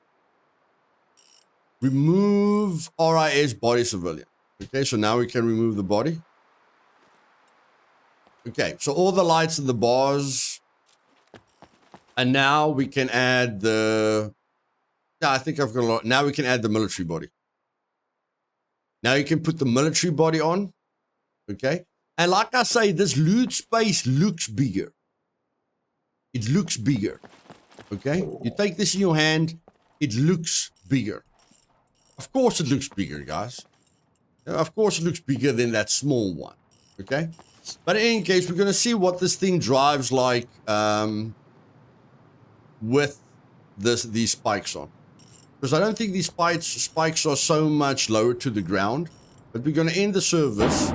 Remove RIS body civilian. Okay, so now we can remove the body. Okay, so all the lights and the bars. And now we can add the... Yeah, I think I've got a lot. Now we can add the military body. Now you can put the military body on. Okay. And like I say, this loot space looks bigger. It looks bigger. Okay. You take this in your hand. It looks bigger. Of course it looks bigger, guys. Of course it looks bigger than that small one. Okay. But in any case, we're going to see what this thing drives like with these spikes on. Because I don't think these spikes are so much lower to the ground. But we're going to end the service.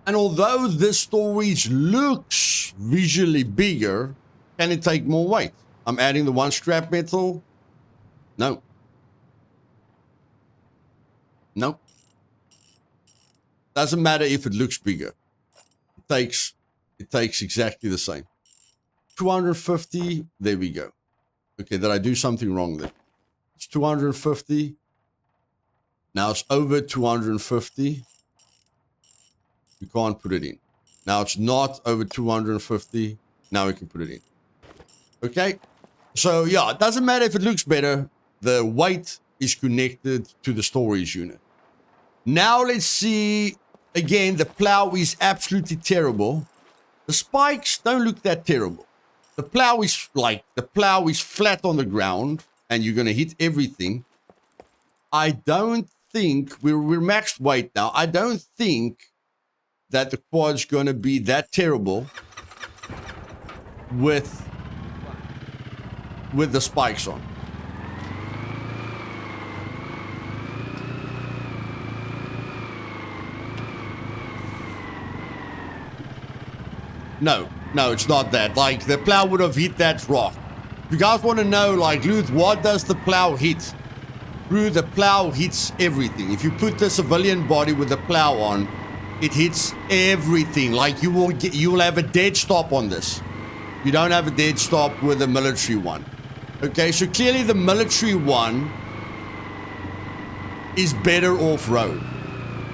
And although this storage looks visually bigger, can it take more weight? I'm adding the 1 scrap metal. No. No. Doesn't matter if it looks bigger. It takes exactly the same. 250. There we go. Okay, did I do something wrong there? It's 250. Now it's over 250. We can't put it in. Now it's not over 250. Now we can put it in. Okay. So yeah, it doesn't matter if it looks better. The weight is connected to the storage unit. Now let's see. Again, the plow is absolutely terrible. The spikes don't look that terrible. The plow is flat on the ground and you're going to hit everything. I don't think we're maxed weight now. I don't think that the quad's going to be that terrible with the spikes on. No, it's not that. Like, the plow would have hit that rock. If you guys want to know, like, Luth, what does the plow hit? Bro, the plow hits everything. If you put the civilian body with the plow on, it hits everything. Like, you will have a dead stop on this. You don't have a dead stop with the military one. Okay, so clearly the military one is better off-road.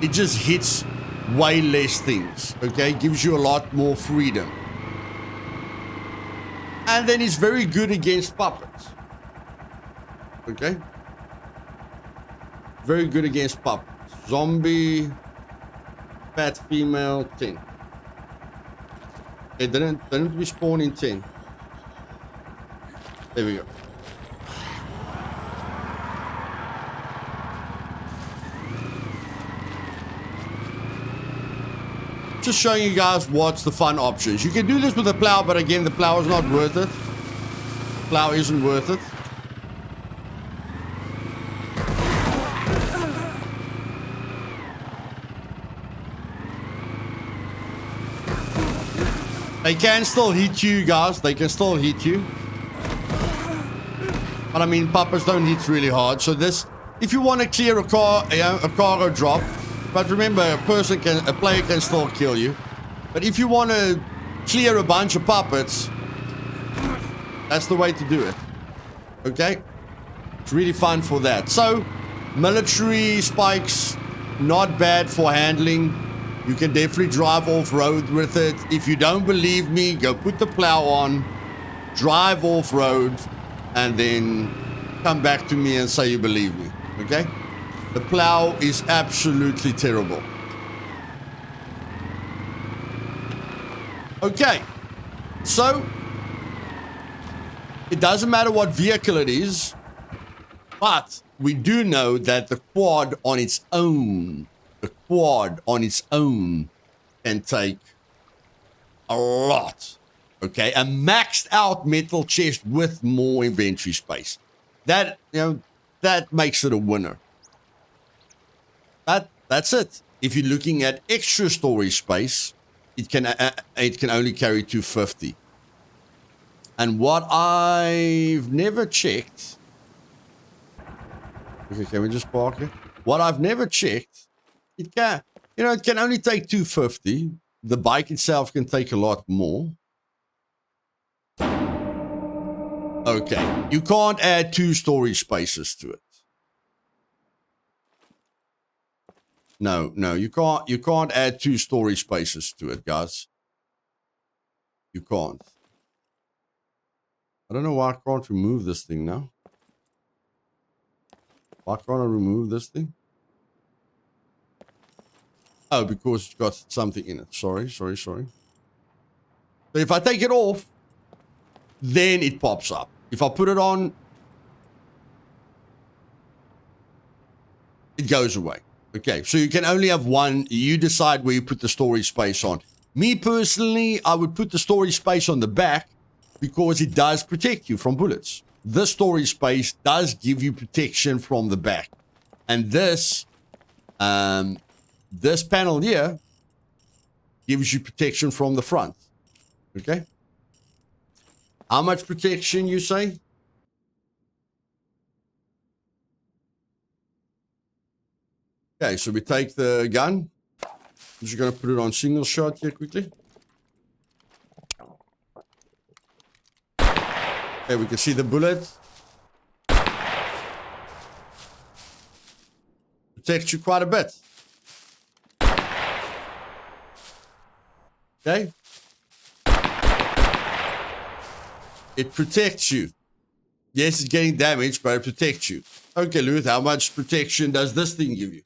It just hits way less things, okay? Gives you a lot more freedom. And then it's very good against puppets. Okay? Very good against puppets. Zombie, fat female, 10. It didn't respawn in 10. There we go. Just showing you guys what's the fun options. You can do this with a plow, but again, the plow is not worth it. Plow isn't worth it. They can still hit you, guys. They can still hit you. But I mean, puppets don't hit really hard. So this, if you want to clear a car, a cargo drop, but remember, a player can still kill you. But if you want to clear a bunch of puppets, that's the way to do it. Okay? It's really fun for that. So, military spikes, not bad for handling. You can definitely drive off-road with it. If you don't believe me, go put the plow on, drive off-road, and then come back to me and say you believe me. Okay? The plow is absolutely terrible. Okay, so it doesn't matter what vehicle it is, but we do know that the quad on its own can take a lot. Okay, a maxed out metal chest with more inventory space. That, that makes it a winner. But that's it. If you're looking at extra storage space, it can only carry 250. And what I've never checked. Okay, can we just park it? What I've never checked, it can only take 250. The bike itself can take a lot more. Okay, you can't add 2 storage spaces to it. No, you can't add 2 storage spaces to it, guys. You can't. I don't know why I can't remove this thing now. Why can't I remove this thing? Oh, because it's got something in it. Sorry. So if I take it off, then it pops up. If I put it on, it goes away. Okay, so you can only have one. You decide where you put the storage space on. Me personally, I would put the storage space on the back because it does protect you from bullets. This storage space does give you protection from the back. And this panel here gives you protection from the front. Okay? How much protection, you say? Okay, so we take the gun. I'm just going to put it on single shot here quickly. Okay, we can see the bullet. Protects you quite a bit. Okay? It protects you. Yes, it's getting damaged, but it protects you. Okay, Luth, how much protection does this thing give you?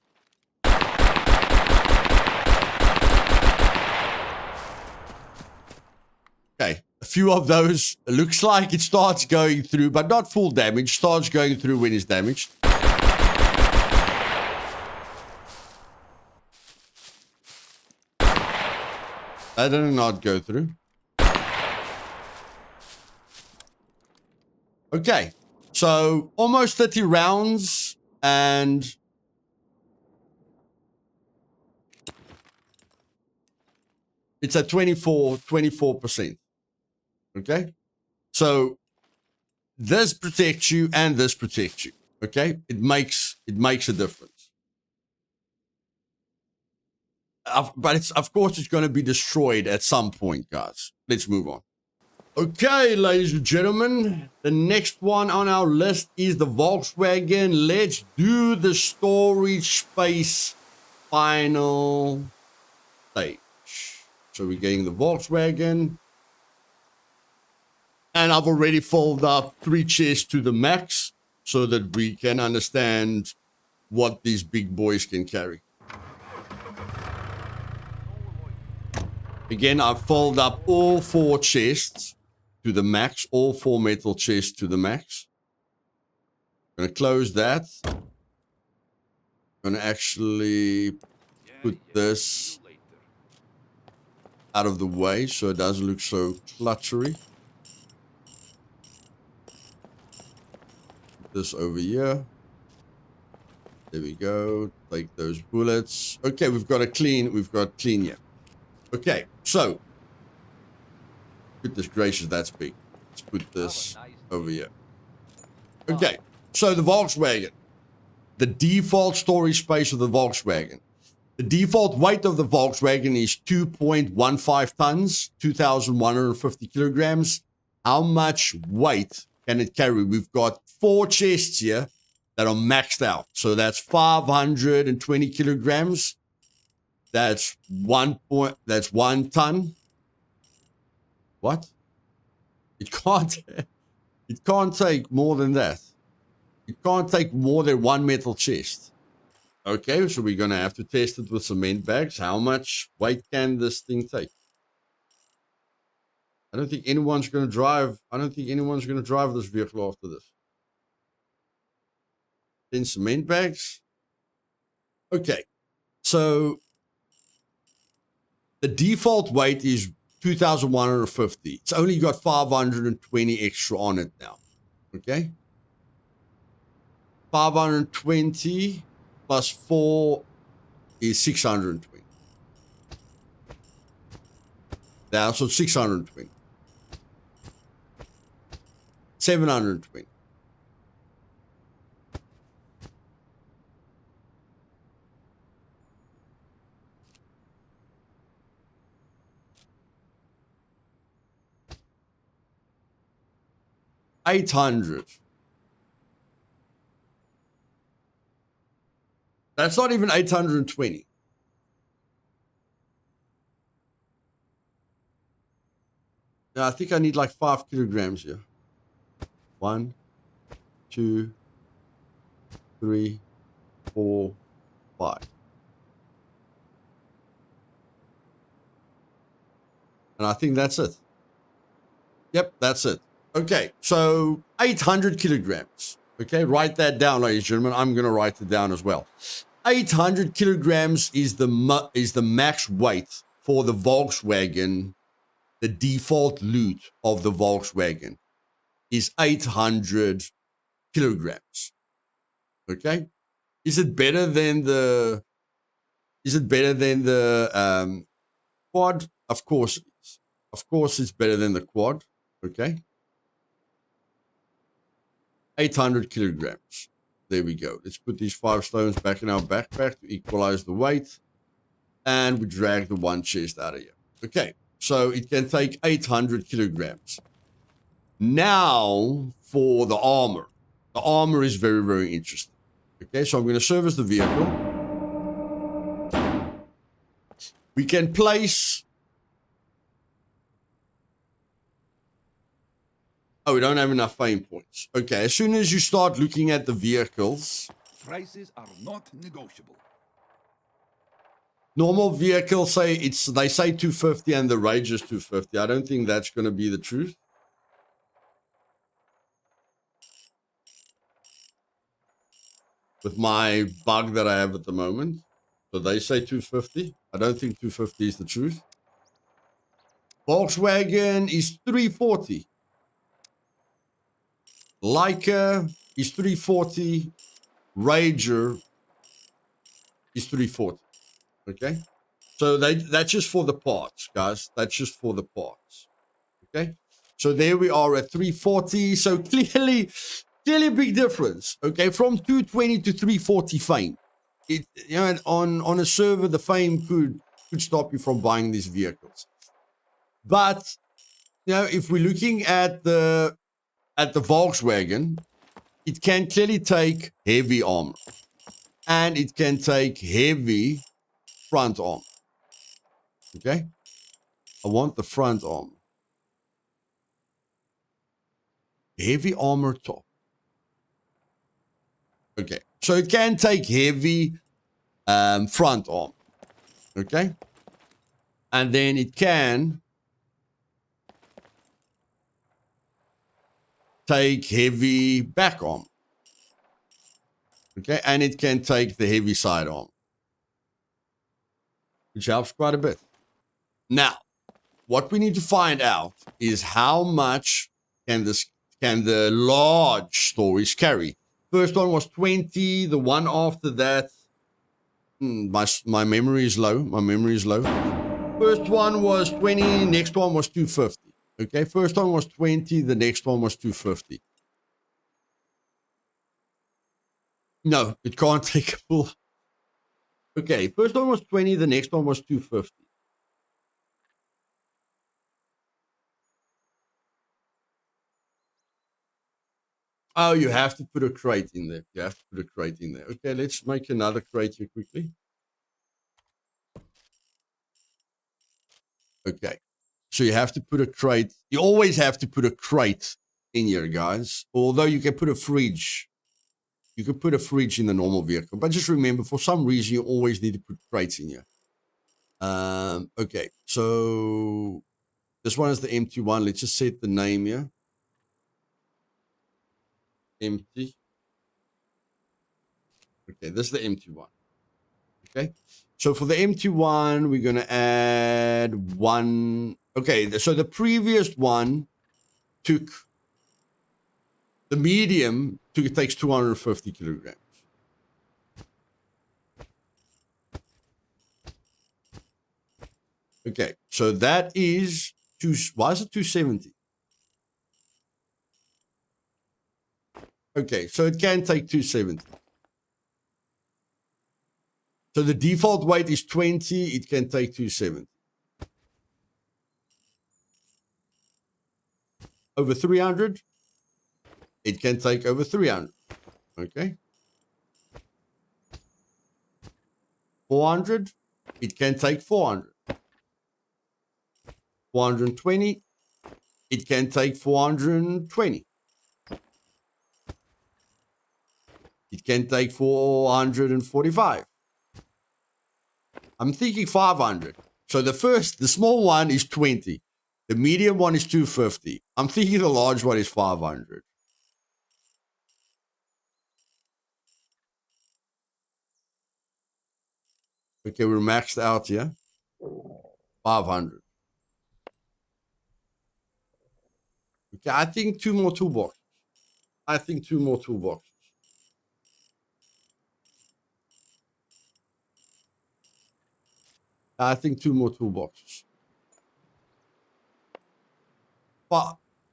Okay, a few of those. It looks like it starts going through, but not full damage. Starts going through when it's damaged. That did not go through. Okay, so almost 30 rounds, and it's at 24%. Okay, so this protects you and this protects you. Okay, it makes a difference. But it's, of course, it's going to be destroyed at some point, guys. Let's move on. Okay, ladies and gentlemen, the next one on our list is the Volkswagen. Let's do the storage space final stage. So we're getting the Volkswagen. And I've already filled up 3 chests to the max so that we can understand what these big boys can carry. Again, I've filled up all 4 chests to the max, all 4 metal chests to the max. I'm going to close that. I'm going to actually put this out of the way so it doesn't look so cluttery. Put this over here. There we go. Take those bullets. Okay, we've got clean here. Okay, so goodness gracious, that's big. Let's put this over here. Okay, so the Volkswagen. The default storage space of the Volkswagen. The default weight of the Volkswagen is 2.15 tons, 2,150 kilograms. How much weight can it carry? We've got 4 chests here that are maxed out. So that's 520 kilograms. That's 1 ton. What? It can't take more than that. It can't take more than 1 metal chest. Okay, so we're going to have to test it with cement bags. How much weight can this thing take? I don't think anyone's going to drive this vehicle after this. 10 cement bags. Okay, so the default weight is 2,150. It's only got 520 extra on it now. Okay? 520 plus 4 is 620. Now, so 620. 720. $800. That's not even 820. Now, I think I need like 5 kilograms here. 1, 2, 3, 4, 5. And I think that's it. Yep, that's it. Okay, so 800 kilograms. Okay, write that down, ladies and gentlemen. I'm going to write it down as well. 800 kilograms is the max weight for the Volkswagen. The default loot of the Volkswagen is 800 kilograms. Okay, is it better than the quad? Of course it is. Of course it's better than the quad. Okay. 800 kilograms. There we go. Let's put these 5 stones back in our backpack to equalize the weight. And we drag the 1 chest out of here. Okay, so it can take 800 kilograms. Now for the armor. The armor is very, very interesting. Okay, so I'm going to service the vehicle. We can place... Oh, we don't have enough fame points. Okay, as soon as you start looking at the vehicles... Prices are not negotiable. Normal vehicles say they say 250 and the Rage is 250. I don't think that's going to be the truth. With my bug that I have at the moment. So they say 250. I don't think 250 is the truth. Volkswagen is 340. Laika is 340. Rager is 340. Okay? So that's just for the parts, guys. That's just for the parts. Okay? So there we are at 340. So clearly a big difference. Okay, from 220 to 340 fame. It, you know, on a server, the fame could stop you from buying these vehicles. But you know, if we're looking at the Volkswagen, it can clearly take heavy armor, and it can take heavy front armor. Okay, I want the front armor, heavy armor top. Okay, so it can take heavy front arm. Okay, and then it can take heavy back arm. Okay, and it can take the heavy side arm, which helps quite a bit. Now, what we need to find out is how much can the large storage carry. First one was 20. The one after that, my memory is low. First one was 20. Next one was 250. Okay, first one was 20. The next one was 250. No, it can't take a full. Okay, first one was 20. The next one was 250. Oh, you have to put a crate in there. Okay, let's make another crate here quickly. Okay, so you have to put a crate. You always have to put a crate in here, guys. Although you can put a fridge. You can put a fridge in the normal vehicle. But just remember, for some reason, you always need to put crates in here. Okay, so this one is the empty one. Let's just set the name here. Empty. Okay, this is the empty one. Okay, so for the empty one, we're going to add one. Okay, so the previous one took, the medium takes 250 kilograms. Okay, so that is, why is it 270? Okay, so it can take 270. So the default weight is 20. It can take 270. Over 300, it can take over 300. Okay. 400, it can take 400. 420, it can take 420. It can take 445. I'm thinking 500. So the small one is 20. The medium one is 250. I'm thinking the large one is 500. Okay, we're maxed out here. 500. Okay, I think two more toolboxes. I think two more toolboxes.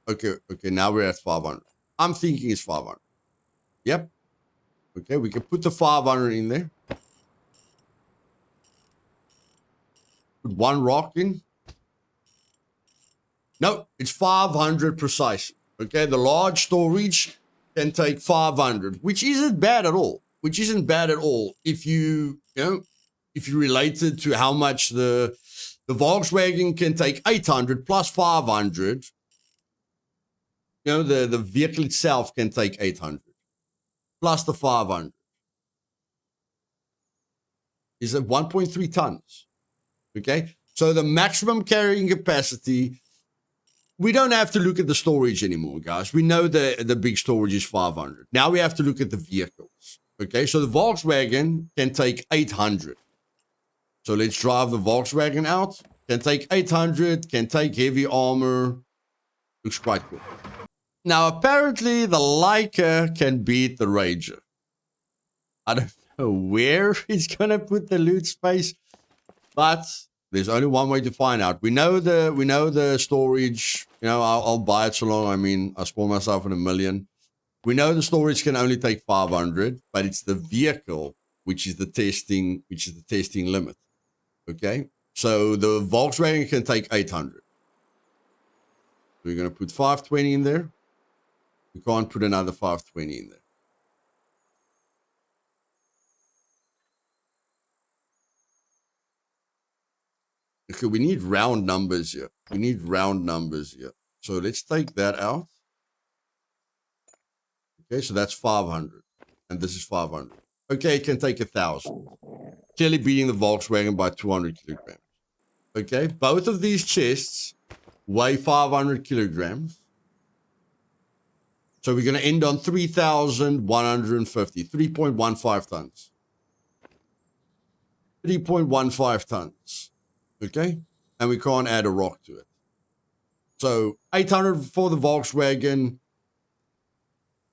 Okay, now we're at 500. I'm thinking it's 500. Yep. Okay, we can put the 500 in there. Put one rock in. No, it's 500 precise. Okay, the large storage can take 500, which isn't bad at all. If you relate it to how much the Volkswagen can take 800 plus 500. You know, the vehicle itself can take 800 plus the 500. Is at 1.3 tons. Okay, so the maximum carrying capacity. We don't have to look at the storage anymore, guys. We know the big storage is 500. Now we have to look at the vehicles. Okay, so the Volkswagen can take 800. So let's drive the Volkswagen out. Can take 800, can take heavy armor. Looks quite cool. Now, apparently, the Laika can beat the Ranger. I don't know where it's going to put the loot space, but There's only one way to find out. We know the storage. You know, I'll buy it so long. I mean, I spoil myself in a million. We know the storage can only take 500, but it's the vehicle which is the testing limit. Okay, so the Volkswagen can take 800. We're going to put 520 in there. We can't put another 520 in there. Okay, we need round numbers here. We need round numbers here. So let's take that out. Okay, so that's 500. And this is 500. Okay, it can take 1,000. Clearly beating the Volkswagen by 200 kilograms. Okay, both of these chests weigh 500 kilograms. So we're going to end on 3,150, 3.15 tons. 3.15 tons. Okay, and we can't add a rock to it. So 800 for the Volkswagen,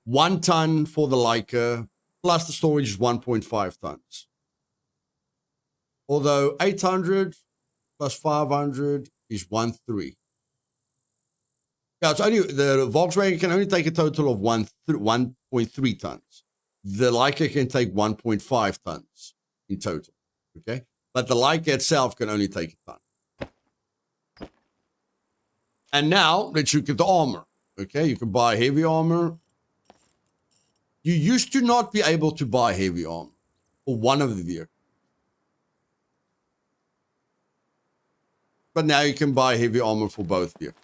1 ton for the Laika, plus the storage is 1.5 tons. Although 800 plus 500 is 1.3. Yeah, it's only the Volkswagen can only take a total of 1.3 tons. The Laika can take 1.5 tons in total. Okay, but the Laika itself can only take a ton. And now let's look at the armor. Okay, you can buy heavy armor. You used to not be able to buy heavy armor for one of the vehicles. But now you can buy heavy armor for both vehicles.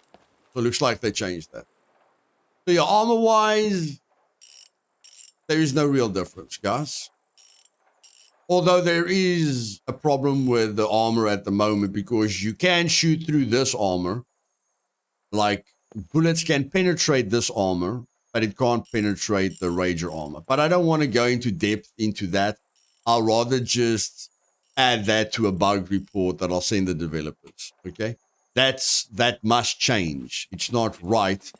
So it looks like they changed that. So your armor-wise, there is no real difference, guys. Although there is a problem with the armor at the moment because you can shoot through this armor. Like, bullets can penetrate this armor, but it can't penetrate the Rager armor. But I don't want to go into depth into that. I'll rather just add that to a bug report that I'll send the developers, okay? That must change. It's not right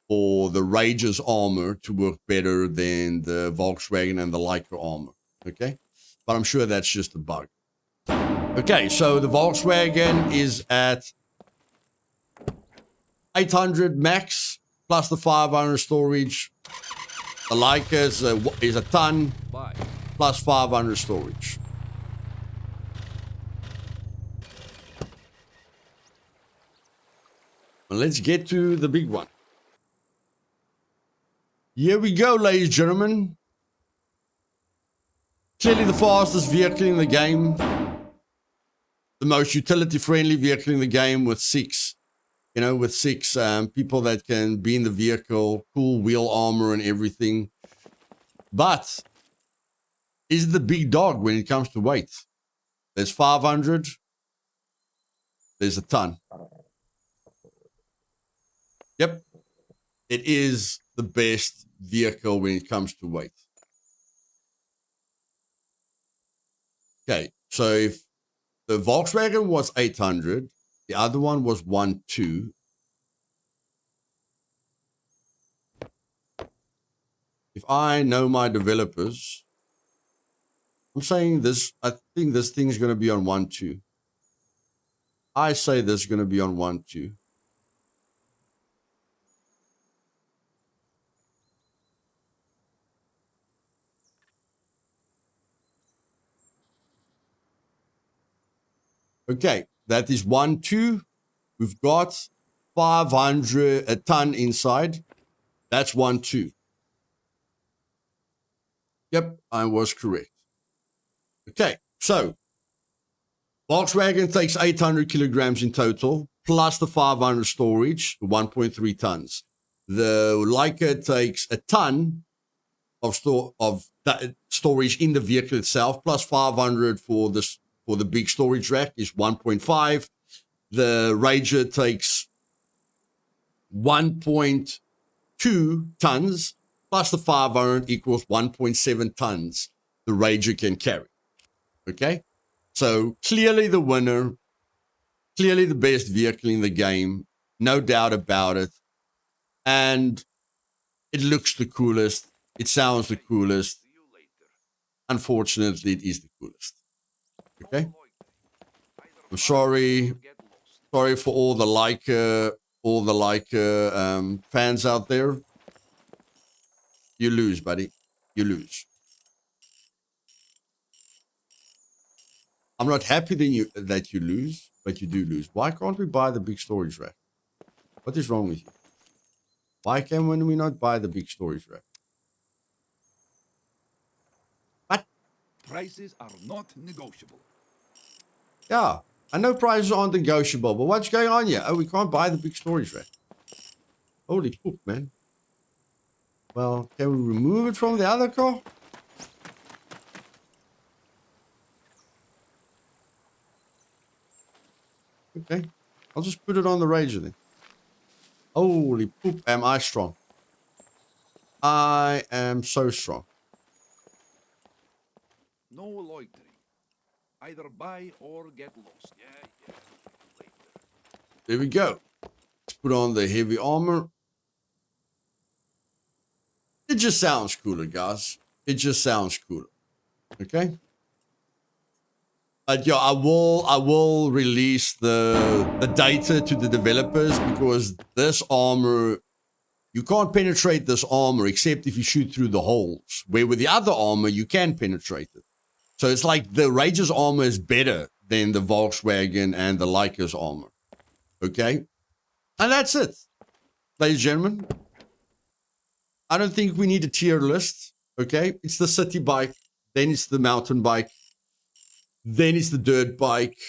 for the Rager's armor to work better than the Volkswagen and the Laika armor, okay? But I'm sure that's just a bug. Okay, so the Volkswagen is at 800 max plus the 500 storage. The Laika is a ton plus 500 storage. And let's get to the big one. Here we go, ladies and gentlemen. Clearly the fastest vehicle in the game. The most utility-friendly vehicle in the game with six people that can be in the vehicle, cool wheel armor and everything. But is the big dog when it comes to weight? There's 500. There's a ton. Yep. It is the best vehicle when it comes to weight. Okay, so if the Volkswagen was 800, the other one was 1.2. If I know my developers, I'm saying this, I think this thing's going to be on 1.2. I say this is going to be on 1.2. Okay, that is 1.2. We've got 500, a ton inside. That's 1.2. Yep, I was correct. Okay, so Volkswagen takes 800 kilograms in total, plus the 500 storage, 1.3 tons. The Laika takes a ton of storage in the vehicle itself, plus 500 for the big storage rack is 1.5. The Rager takes 1.2 tons, plus the 500 equals 1.7 tons the Rager can carry. Okay? So clearly the winner, clearly the best vehicle in the game, no doubt about it. And it looks the coolest. It sounds the coolest. Unfortunately, it is the coolest. Okay? I'm sorry. Sorry for all the Laika fans out there. You lose, buddy. You lose. I'm not happy that you lose, but you do lose. Why can't we buy the big storage rack? What is wrong with you? Why can we not buy the big storage rack? What? Prices are not negotiable. Yeah, I know prices aren't negotiable, but what's going on here? Oh, we can't buy the big storage rack. Holy poop, man. Well, can we remove it from the other car? Okay. I'll just put it on the Ranger then. Holy poop, am I strong. I am so strong. No loitering. Either buy or get lost. Yeah. There we go. Let's put on the heavy armor. It just sounds cooler, guys. It just sounds cooler. Okay? But yeah, I will release the data to the developers because this armor, you can't penetrate this armor except if you shoot through the holes. Where with the other armor, you can penetrate it. So it's like the Rage's armor is better than the Volkswagen and the Laika's armor. Okay? And that's it. Ladies and gentlemen, I don't think we need a tier list. Okay? It's the city bike. Then it's the mountain bike. Then it's the dirt bike.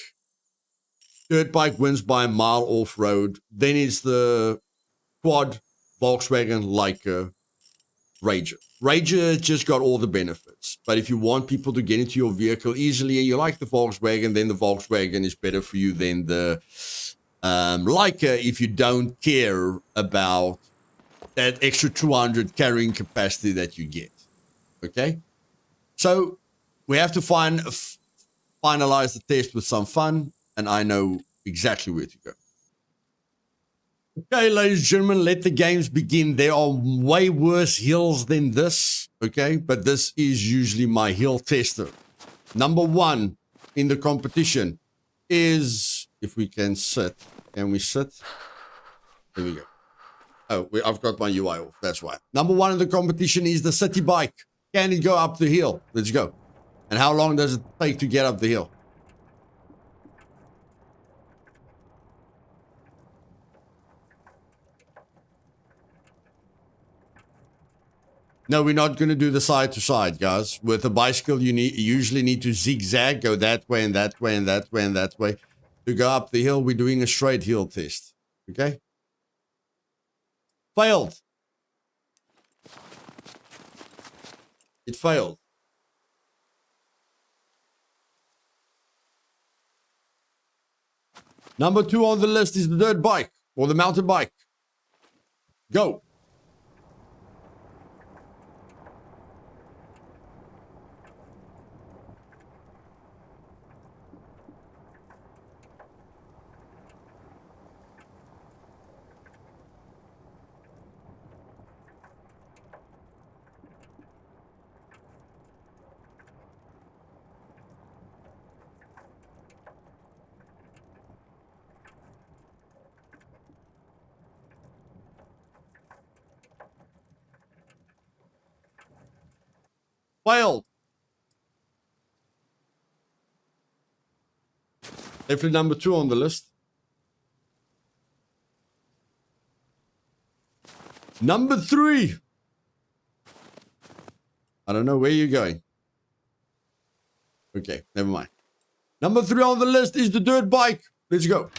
Dirt bike wins by a mile off-road. Then it's the quad, Volkswagen, Laika, Ranger. Ranger just got all the benefits. But if you want people to get into your vehicle easily and you like the Volkswagen, then the Volkswagen is better for you than the Laika if you don't care about that extra 200 carrying capacity that you get. Okay? So we have to finalize the test with some fun, and I know exactly where to go. Okay, ladies and gentlemen, let the games begin. There are way worse hills than this, okay? But this is usually my hill tester. Number one in the competition is, if we can sit. Can we sit? There we go. Oh, I've got my UI off. That's why. Number one in the competition is the city bike. Can it go up the hill? Let's go. And how long does it take to get up the hill? No, we're not going to do the side to side, guys. With a bicycle, you usually need to zigzag, go that way and that way and that way and that way. To go up the hill, we're doing a straight hill test. Okay? Failed. It failed. Number two on the list is the dirt bike or the mountain bike. Go. Failed. Definitely number two on the list. Number three. I don't know where you're going. Okay, never mind. Number three on the list is the dirt bike. Let's go.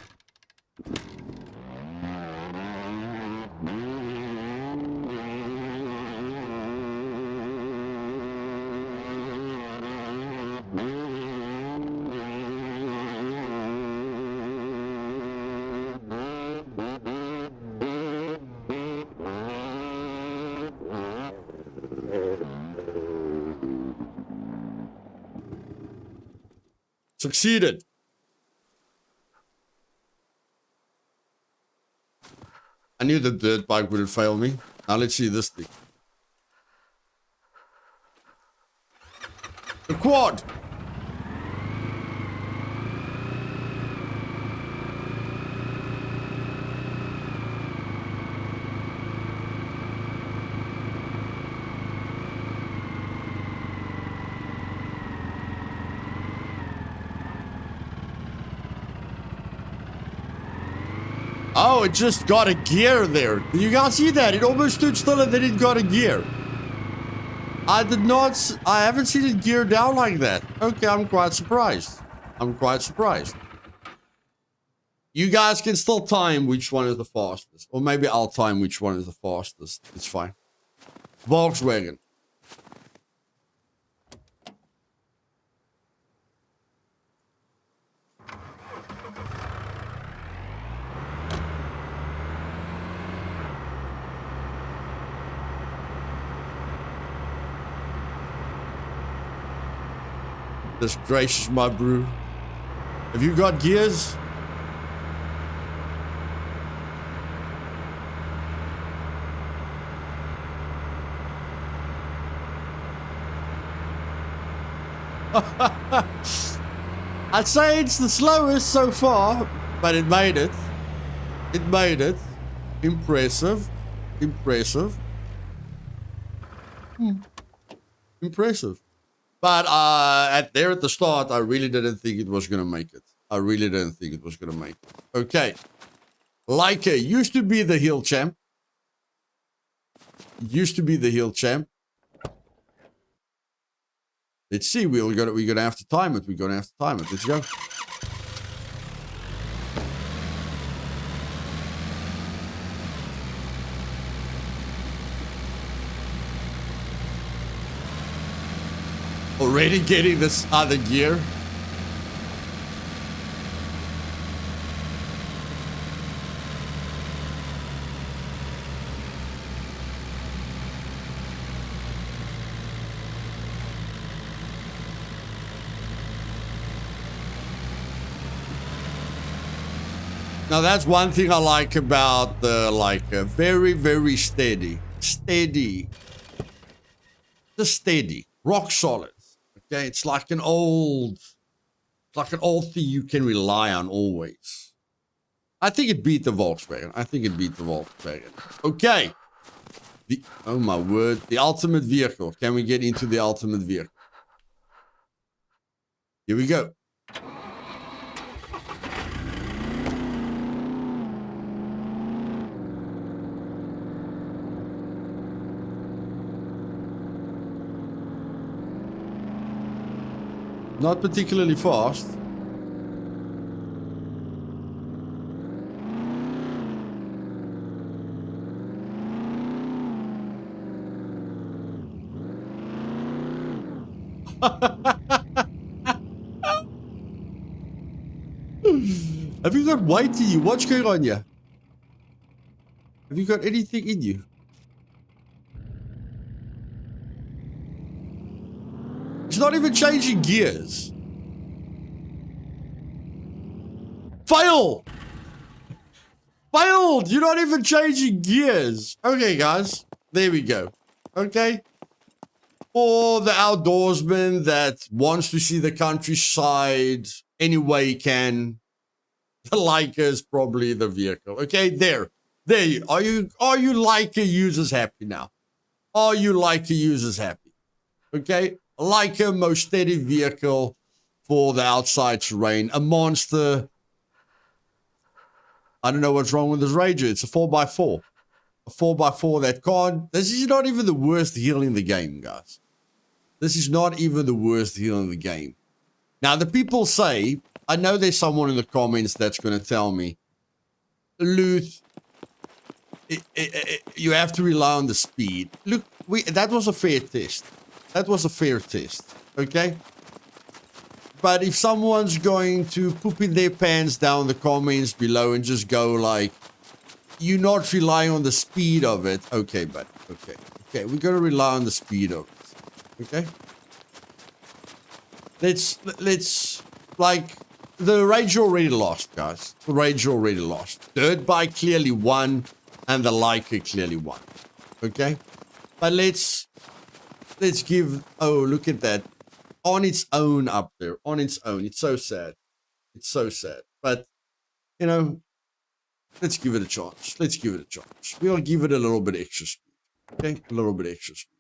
Succeeded. I knew the dirt bike would fail me. Now let's see this thing. The quad. Oh, it just got a gear there. Did you guys see that? It almost stood still and then it got a gear. I haven't seen it gear down like that. Okay, I'm quite surprised. I'm quite surprised. You guys can still time which one is the fastest. Or maybe I'll time which one is the fastest. It's fine. Volkswagen. This gracious, my brew. Have you got gears? I'd say it's the slowest so far, but it made it. It made it. Impressive. Impressive. Impressive. But at the start, I really didn't think it was going to make it. I really didn't think it was going to make it. Okay. Laika used to be the hill champ. Used to be the hill champ. Let's see. We're gonna have to time it. We're gonna have to time it. Let's go. Already getting this other gear. Now that's one thing I like about the Laika. Very, very steady. Steady. Just steady. Rock solid. Okay, it's like an old thing you can rely on always. I think it beat the Volkswagen. Okay. Oh my word. The ultimate vehicle. Can we get into the ultimate vehicle? Here we go. Not particularly fast. Have you got weight in you? What's going on here? Have you got anything in you? It's not even changing gears. Fail! Failed! You're not even changing gears. Okay, guys. There we go. Okay. For the outdoorsman that wants to see the countryside any way he can, the Laika is probably the vehicle. Okay, there. There you are. You Laika users happy now? Are you Laika users happy? Okay. Laika, most steady vehicle for the outside terrain. A monster. I don't know what's wrong with this Rager. It's a 4x4. A 4x4 that can't. This is not even the worst hill in the game, guys. This is not even the worst hill in the game. Now, the people say, I know there's someone in the comments that's going to tell me, Luth, you have to rely on the speed. Look, that was a fair test. That was a fair test, okay? But if someone's going to poop in their pants down the comments below and just go like, you're not relying on the speed of it. Okay, buddy, okay. Okay, we're going to rely on the speed of it, okay? Let's, like, the Rage already lost, guys. The Rage already lost. Dirt Bike clearly won, and the Laika clearly won, okay? But let's give, oh, look at that. On its own up there. On its own. It's so sad. It's so sad. But, you know, let's give it a chance. Let's give it a chance. We'll give it a little bit extra speed. Okay? A little bit extra speed.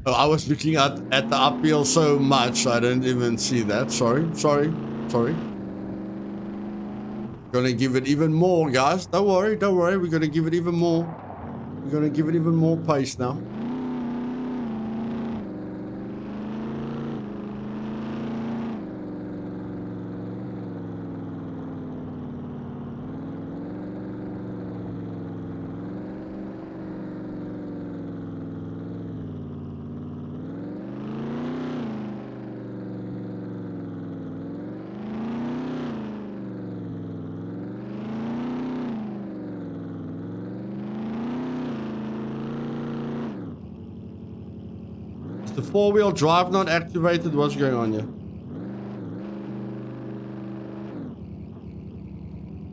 Oh, I was looking at the uphill so much, I didn't even see that. Sorry. Gonna give it even more, guys. Don't worry. We're gonna give it even more. We're gonna give it even more pace now. Is the four-wheel drive not activated? What's going on here?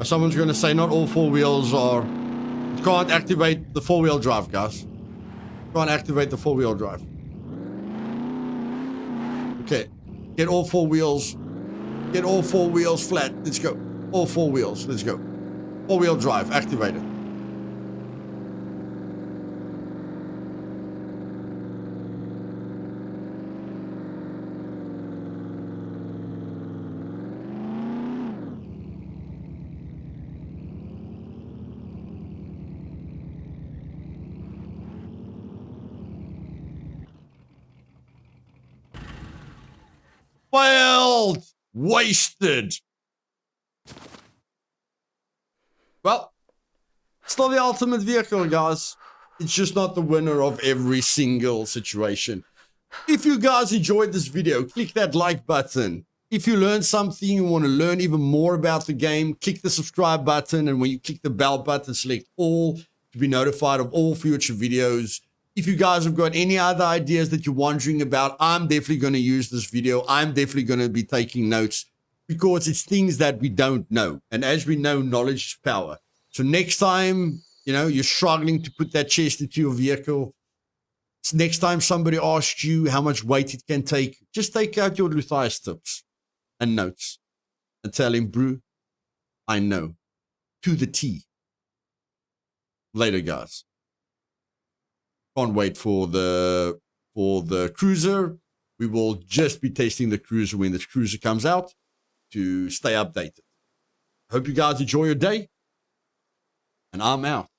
Someone's going to say not all four wheels are... You can't activate the four-wheel drive, guys. You can't activate the four-wheel drive. Okay. Get all four wheels. Get all four wheels flat. Let's go. All four wheels. Let's go. Four-wheel drive activated. Failed! Wasted! Well, still the ultimate vehicle, guys. It's just not the winner of every single situation. If you guys enjoyed this video, click that like button. If you learned something, you want to learn even more about the game, click the subscribe button, and when you click the bell button, select all to be notified of all future videos. If you guys have got any other ideas that you're wondering about, I'm definitely going to use this video. I'm definitely going to be taking notes because it's things that we don't know. And as we know, knowledge is power. So next time, you know, you're struggling to put that chest into your vehicle, next time somebody asks you how much weight it can take, just take out your Luthais tips and notes and tell him, brew, I know. To the T. Later, guys. Can't wait for the cruiser. We will just be testing the cruiser when the cruiser comes out to stay updated. Hope you guys enjoy your day. And I'm out.